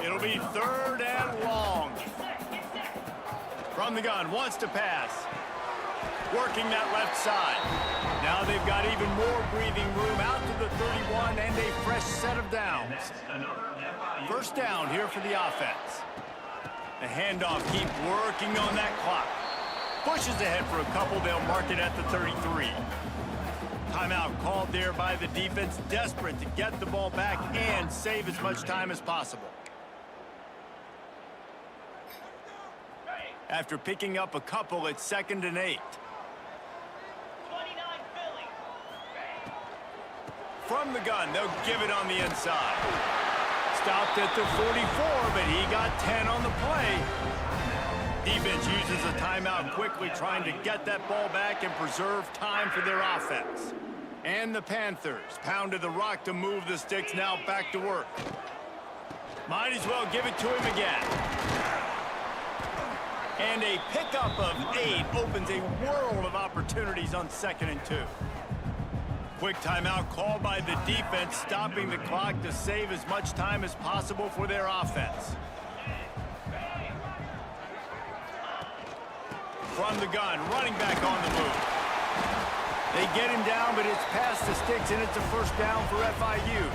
It'll be 3rd and long. From the gun, wants to pass. Working that left side. Now they've got even more breathing room out to the 31 and a fresh set of downs. 1st down here for the offense. The handoff keep working on that clock. Pushes ahead for a couple. They'll mark it at the 33. Timeout called there by the defense, desperate to get the ball back and save as much time as possible. After picking up a couple, it's 2nd and 8. From the gun, they'll give it on the inside. Stopped at the 44, but he got 10 on the play. Defense uses a timeout quickly, trying to get that ball back and preserve time for their offense. And the Panthers pounded the rock to move the sticks, now back to work. Might as well give it to him again. And a pickup of 8 opens a world of opportunities on 2nd and 2. Quick timeout called by the defense, stopping the clock to save as much time as possible for their offense. From the gun, running back on the move. They get him down, but it's past the sticks, and it's a 1st down for FIU.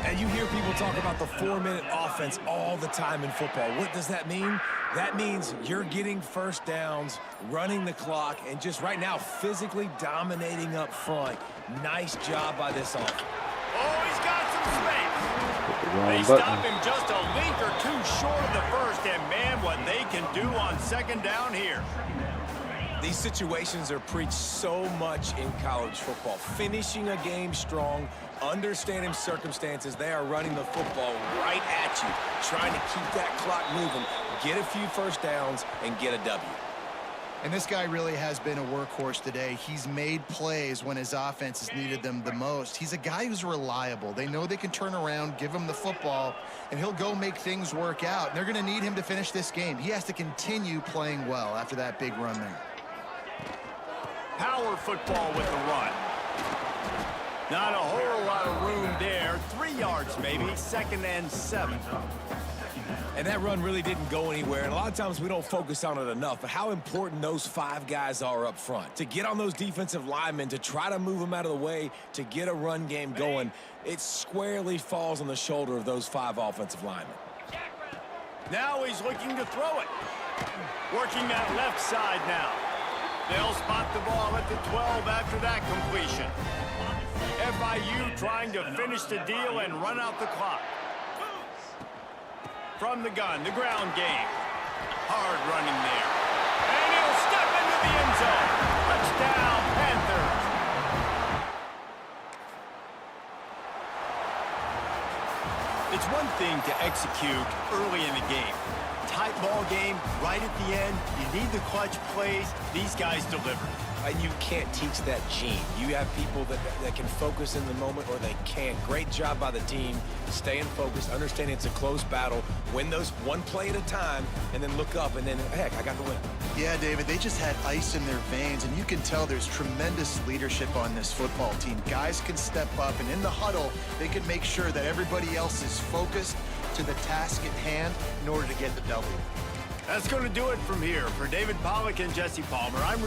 And you hear people talk about the 4-minute offense all the time in football. What does that mean? That means you're getting 1st downs, running the clock, and just right now physically dominating up front. Nice job by this offense. Oh, he's got some space. They stop him just a link or 2 short of the 1st, and man, what they can do on 2nd down here. These situations are preached so much in college football. Finishing a game strong, understanding circumstances. They are running the football right at you, trying to keep that clock moving, get a few 1st downs, and get a W. And this guy really has been a workhorse today. He's made plays when his offense has needed them the most. He's a guy who's reliable. They know they can turn around, give him the football, and he'll go make things work out. And they're going to need him to finish this game. He has to continue playing well after that big run there. Power football with the run. Not a whole lot of room there. 3 yards maybe, 2nd and 7. And that run really didn't go anywhere. And a lot of times we don't focus on it enough, but how important those 5 guys are up front. To get on those defensive linemen, to try to move them out of the way, to get a run game going, it squarely falls on the shoulder of those 5 offensive linemen. Now he's looking to throw it. Working that left side now. They'll spot the ball at the 12 after that completion. FIU trying to finish the deal and run out the clock. From the gun, the ground game. Hard running there. And he'll step into the end zone. Touchdown, Panthers. It's one thing to execute early in the game. Tight ball game, right at the end. You need the clutch plays. These guys deliver. And you can't teach that gene. You have people that can focus in the moment or they can't. Great job by the team, staying focused, understanding it's a close battle, win those one play at a time, and then look up, and then, heck, I got the win. Yeah, David, they just had ice in their veins, and you can tell there's tremendous leadership on this football team. Guys can step up, and in the huddle, they can make sure that everybody else is focused to the task at hand in order to get the W. That's going to do it from here. For David Pollack and Jesse Palmer, I'm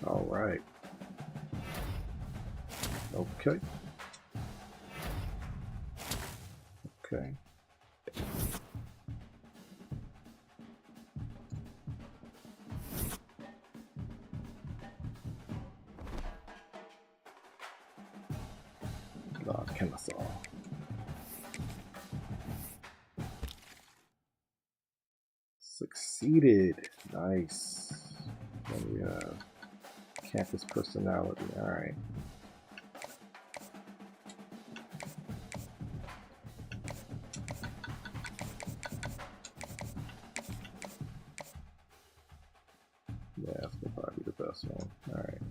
All right. Okay. Okay. Kennesaw. Succeeded. Nice. Then we have campus personality. All right. Yeah, that's gonna probably be the best one. All right.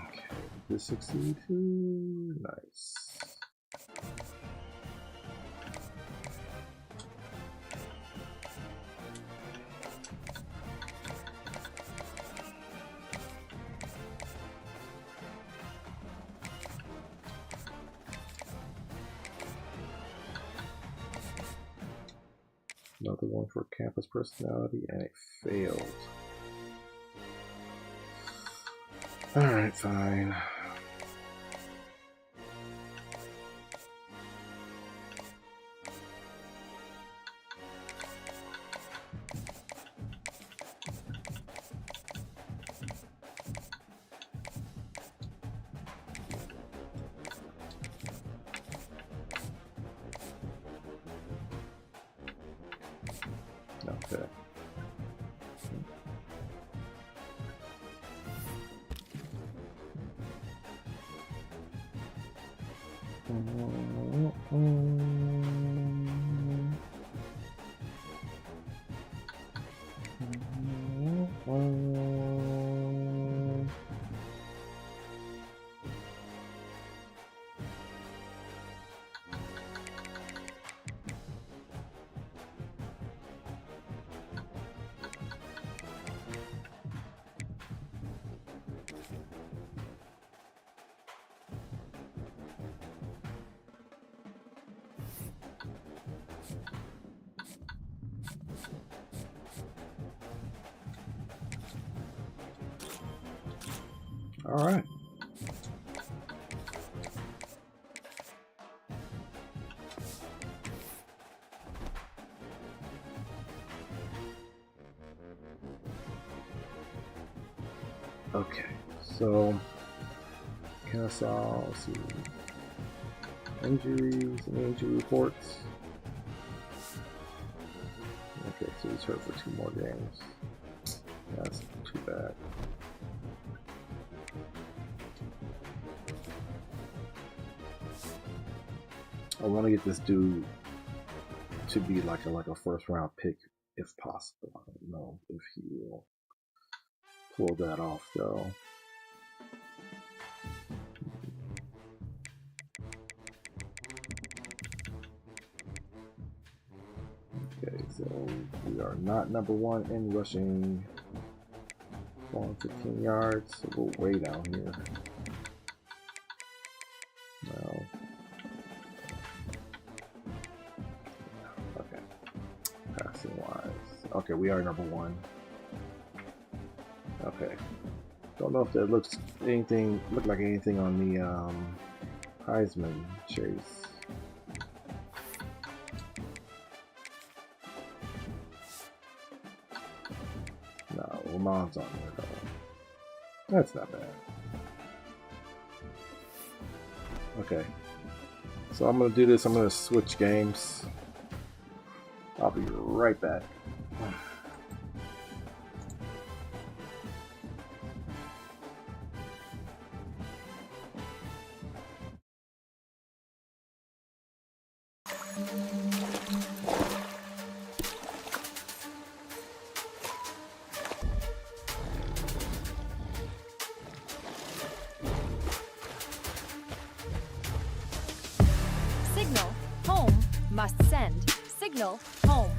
Okay, did this succeed too? Nice. Another one for campus personality, and it failed. Alright, fine. Okay. All right. Okay, so Kennesaw, let's see, injuries and injury reports. Okay, so he's hurt for 2 more games. That's too bad. I want to get this dude to be like a first round pick if possible. I don't know if he will pull that off though. Okay, so we are not number one in rushing. 15 yards, so we're way down here. No. Okay. Passing wise. Okay, we are number one. Okay. Don't know if that look like anything on the Heisman chase. No, Lamont's on there though. That's not bad. Okay. So I'm gonna do this. I'm gonna switch games. I'll be right back. Signal, home, must send. Signal, home.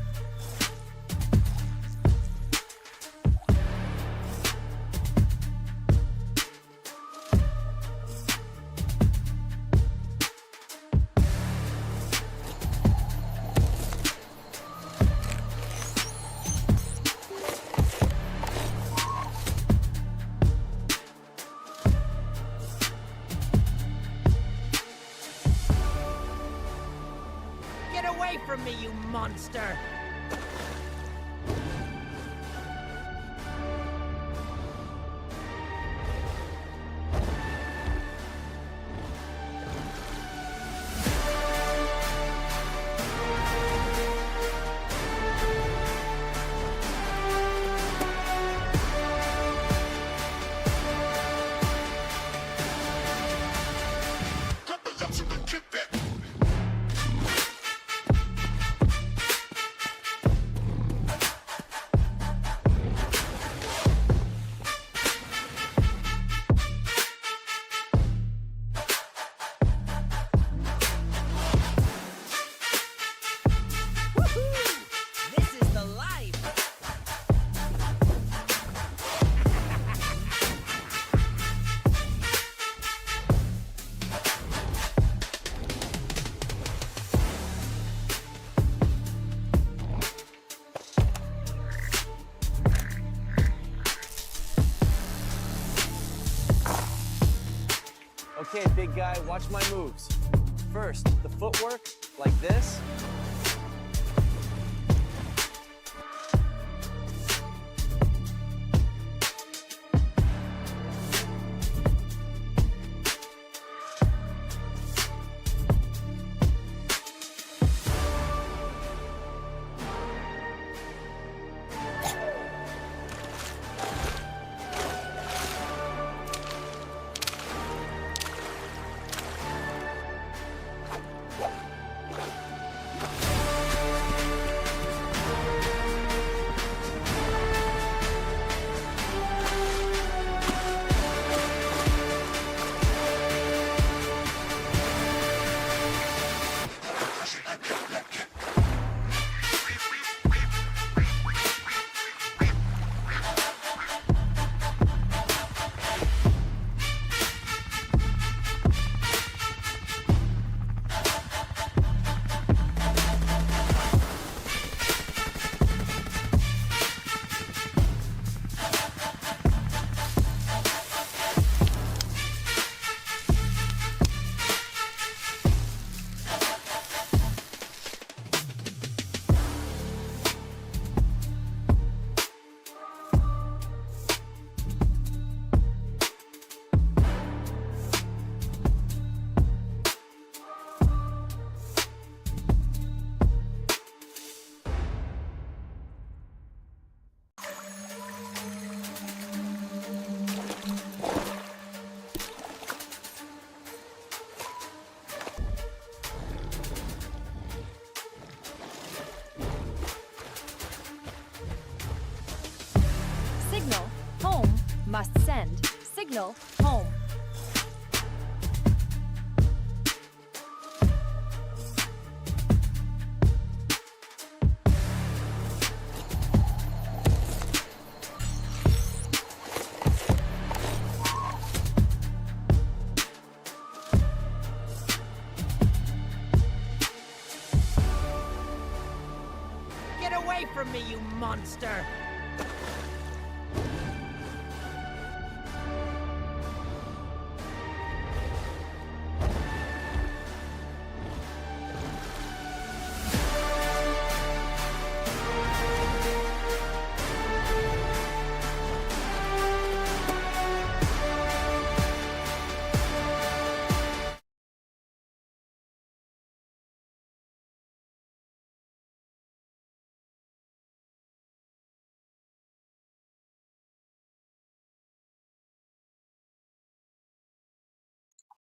Get away from me, you monster! This is the life! Okay, big guy, watch my moves. First, the footwork, like this. Must send. Signal. Home. Get away from me, you monster!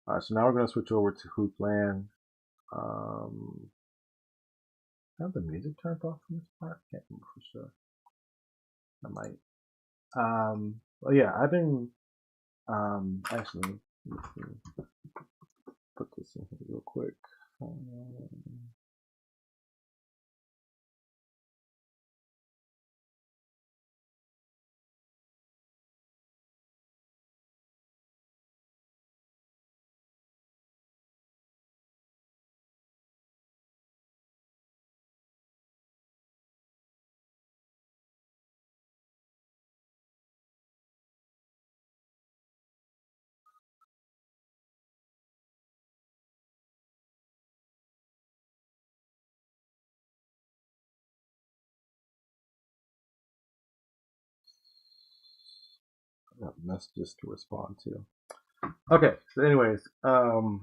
Alright, so now we're going to switch over to Hoopland. Have the music turned off from this part? Can't remember for sure. I might. Well, yeah, I've been, actually, let me put this in here real quick. Got messages to respond to. Okay, so anyways, so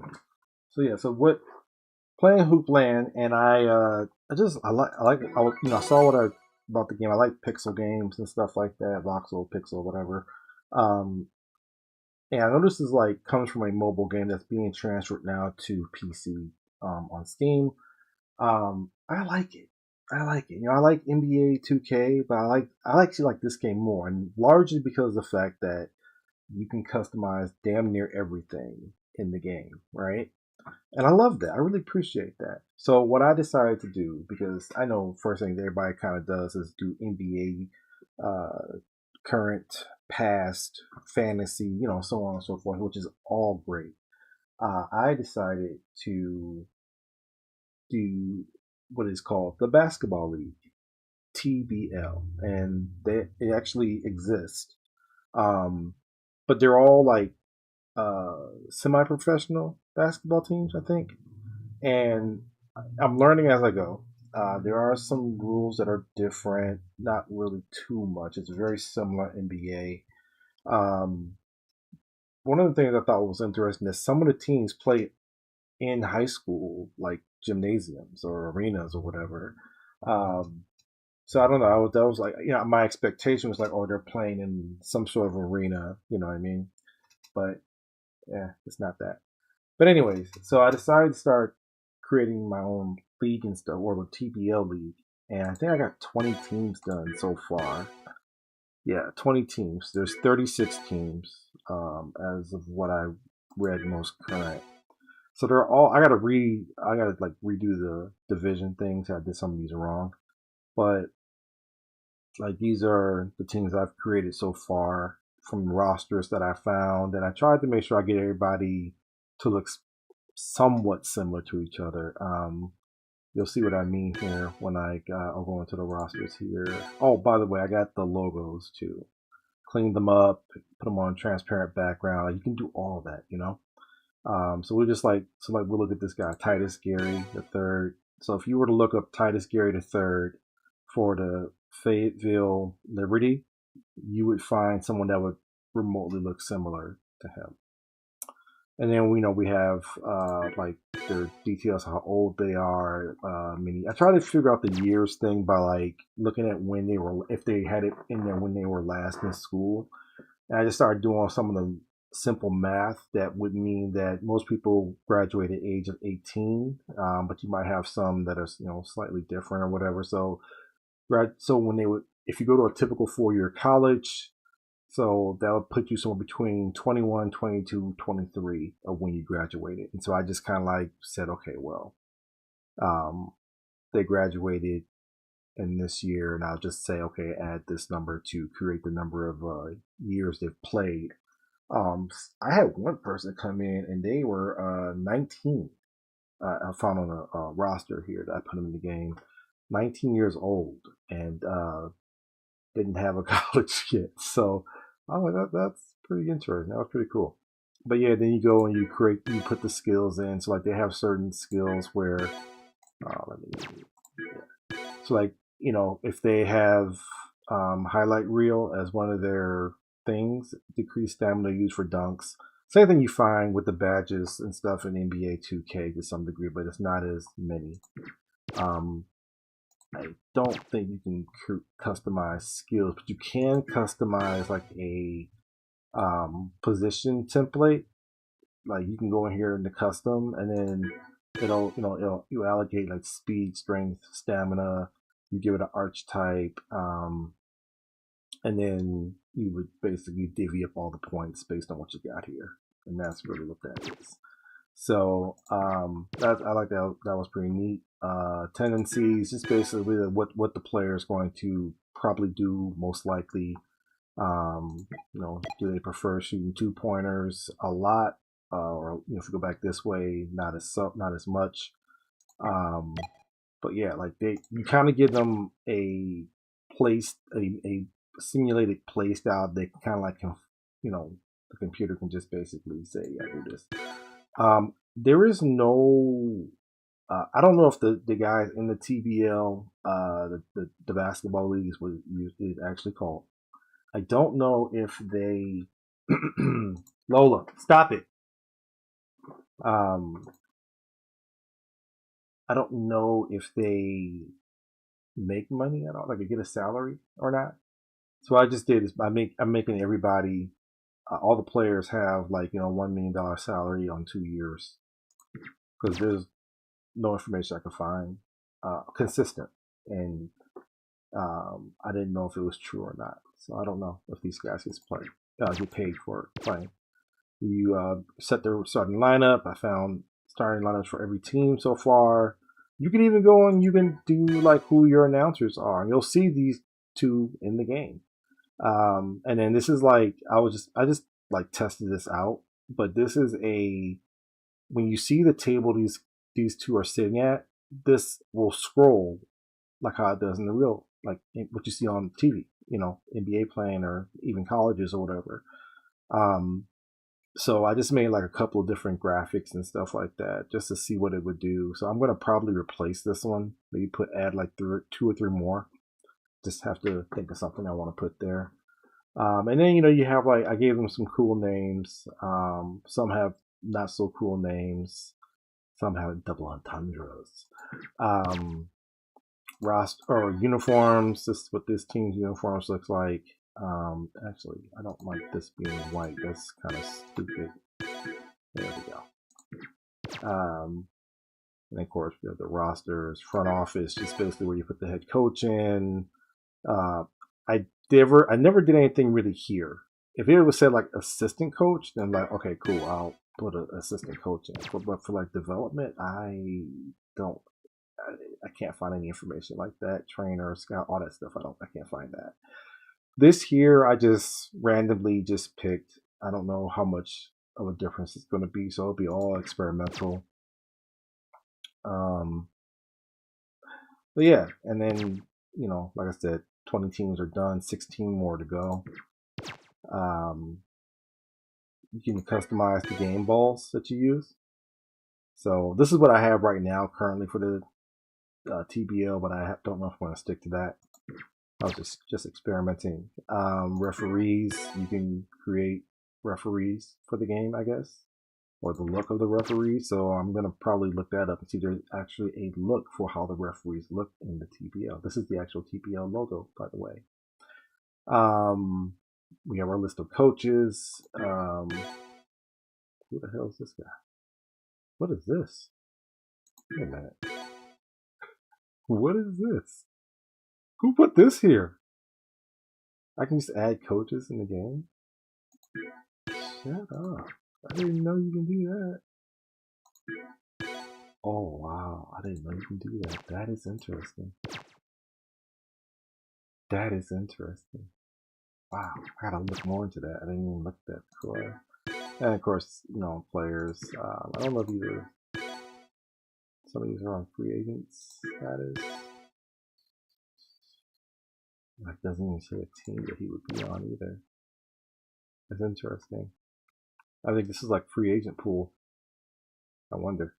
yeah, so what playing Hoopland, and I saw what I about the game. I like pixel games and stuff like that, voxel, pixel, whatever. Um, and I know this is like comes from a mobile game that's being transferred now to PC on Steam. I like it. I like it. I like NBA 2K, but I actually like this game more, and largely because of the fact that you can customize damn near everything in the game, right? And I love that. I really appreciate that. So what I decided to do, because I know first thing that everybody kind of does is do NBA, current, past, fantasy, so on and so forth, which is all great. I decided to do what is called the Basketball League, TBL, and it actually exists. But they're all like semi-professional basketball teams, I think, and I'm learning as I go. There are some rules that are different, not really too much. It's very similar NBA. One of the things I thought was interesting is some of the teams play in high school, like gymnasiums or arenas or whatever. Um, so I don't know. That was like, my expectation was like, oh, they're playing in some sort of arena. You know what I mean? But yeah, it's not that. But anyways, so I decided to start creating my own league and stuff, or the TBL league, and I think I got 20 teams done so far. Yeah, 20 teams. There's 36 teams as of what I read most current. So they're all. I gotta like redo the division things. I did some of these wrong, but like these are the teams I've created so far from rosters that I found, and I tried to make sure I get everybody to look somewhat similar to each other. You'll see what I mean here when I'll go into the rosters here. Oh, by the way, I got the logos too. Cleaned them up, put them on transparent background. You can do all of that. So we'll look at this guy, Titus Gary the third. So if you were to look up Titus Gary the third for the Fayetteville Liberty, you would find someone that would remotely look similar to him. And then we have like their details, how old they are. I try to figure out the years thing by like looking at when they were, if they had it in there when they were last in school. And I just started doing some of the simple math that would mean that most people graduate at the age of 18, but you might have some that are slightly different or whatever. So when if you go to a typical 4-year college, So that would put you somewhere between 21, 22, 23 of when you graduated. And so I just kind of like said, okay, well, they graduated in this year, and I'll just say, okay, add this number to create the number of years they've played. I had one person come in and they were 19. I found on a roster here that I put them in the game. 19 years old and didn't have a college yet. So I'm like, that's pretty interesting. That was pretty cool. But yeah, then you go and you put the skills in. So like they have certain skills where, so like, if they have highlight reel as one of their things, decreased stamina used for dunks. Same thing you find with the badges and stuff in NBA 2K to some degree, but it's not as many. I don't think you can customize skills, but you can customize like a position template. Like you can go in here in the custom, and then you allocate like speed, strength, stamina. You give it an archetype, and then you would basically divvy up all the points based on what you got here, and that's really what that is. So I like that. That was pretty neat. Tendencies, just basically what the player is going to probably do most likely. Do they prefer shooting 2-pointers a lot, or if you go back this way, not as much. But yeah, like you kind of give them a simulated play style. They kind of like the computer can just basically say, yeah, do this. There is no. I don't know if the guys in the TBL, the basketball league is what it is actually called. I don't know if they. Lola, stop it. I don't know if they make money at all, like they get a salary or not. So what I just did is I'm making everybody, all the players have like $1 million salary on 2 years, because there's no information I could find consistent, and I didn't know if it was true or not. So I don't know if these guys get paid for playing. You set their starting lineup. I found starting lineups for every team so far. You can even go and you can do like who your announcers are, and you'll see these two in the game. And then this is like I just like tested this out, but this is when you see the table these two are sitting at, this will scroll like how it does in the real, like what you see on TV, NBA playing or even colleges or whatever. So I just made like a couple of different graphics and stuff like that just to see what it would do. So I'm going to probably replace this one, maybe add like 2 or 3 more. Just have to think of something I want to put there. And then, you have like, I gave them some cool names. Some have not so cool names. Some have double entendres. Or uniforms. This is what this team's uniforms looks like. Actually, I don't like this being white. That's kind of stupid. There we go. And of course, we have the rosters, front office, just basically where you put the head coach in. I never did anything really here. If it was said like assistant coach, then like, okay, cool, I'll put an assistant coach in. But for like development, I can't find any information like that. Trainer, scout, all that stuff. I can't find that. This here, I just randomly just picked. I don't know how much of a difference it's going to be, so it'll be all experimental. But yeah, and then like I said, 20 teams are done, 16 more to go. You can customize the game balls that you use. So this is what I have right now currently for the TBL, but I don't know if I'm going to stick to that. I was just experimenting. Referees, you can create referees for the game, I guess, or the look of the referee. So I'm going to probably look that up and see if there's actually a look for how the referees look in the TBL. This is the actual TBL logo, by the way. We have our list of coaches. Who the hell is this guy? What is this? Wait a minute. What is this? Who put this here? I can just add coaches in the game? Shut up. I didn't know you can do that. Oh wow, I didn't know you can do that. That is interesting. That is interesting. Wow, I gotta look more into that. I didn't even look at that before. And of course, you know, players. I don't know if either some of these are on free agents status. Like, doesn't even say a team that he would be on either. That's interesting. I think this is like free agent pool. I wonder.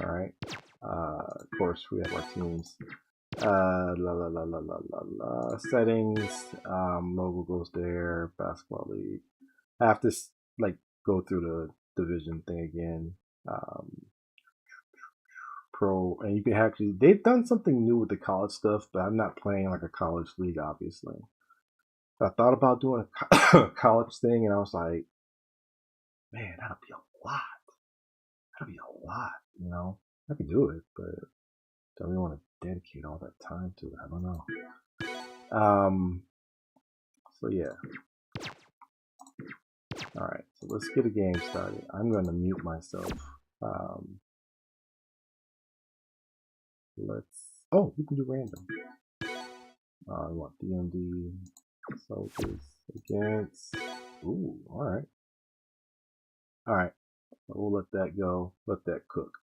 All right. Of course, we have our teams. Settings. Logo goes there. Basketball league. I have to like go through the division thing again. Pro, and you can actually, they've done something new with the college stuff, but I'm not playing like a college league, obviously. I thought about doing a college thing, and I was like, man, that'll be a lot. That'll be a lot, you know. I could do it, but don't really want to dedicate all that time to it. I don't know. So yeah. All right, so let's get a game started. I'm going to mute myself. Oh, we can do random. I want DMD soldiers against. Ooh, alright. Alright. We'll let that go. Let that cook.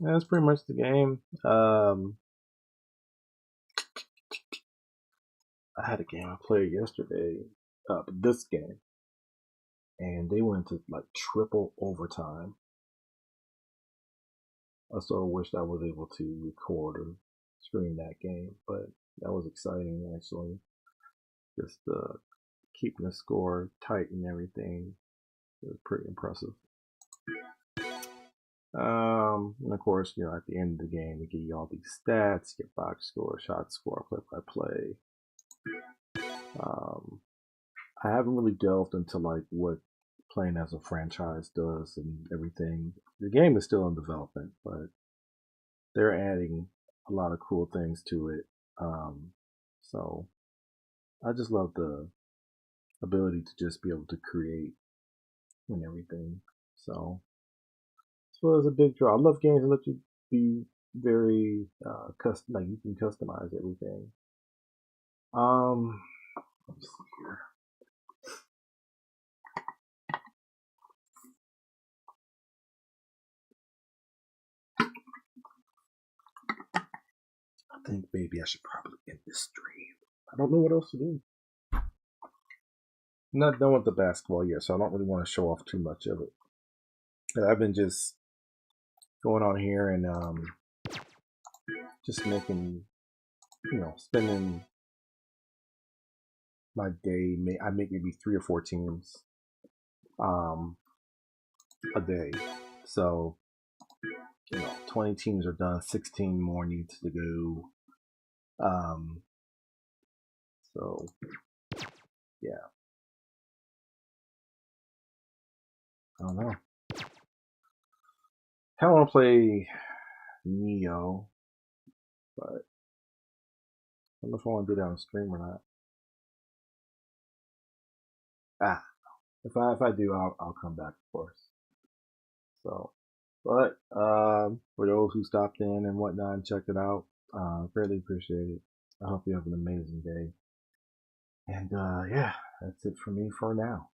That's pretty much the game. I had a game I played yesterday, this game, and they went to like triple overtime. I sort of wished I was able to record or stream that game, but that was exciting actually. Just keeping the score tight and everything. It was pretty impressive. And of course, you know, at the end of the game, they give you all these stats, get box score, shot score, play-by-play. I haven't really delved into like what playing as a franchise does and everything. The game is still in development, but they're adding a lot of cool things to it. So I just love the ability to just be able to create and everything. So it was a big draw. I love games that let you be very custom, like you can customize everything. Let's see here. I think maybe I should probably end this stream. I don't know what else to do. I'm not done with the basketball yet, so I don't really want to show off too much of it. I've been just going on here and just making, you know, spending my day. I make maybe 3 or 4 teams a day. So, you know, 20 teams are done, 16 more needs to go. So yeah, I don't know. Kind of want to play Neo, but I don't know if I want to do that on stream or not. If I do, I'll come back, of course. So, but for those who stopped in and whatnot and checked it out, greatly appreciate it. I hope you have an amazing day. And yeah, that's it for me for now.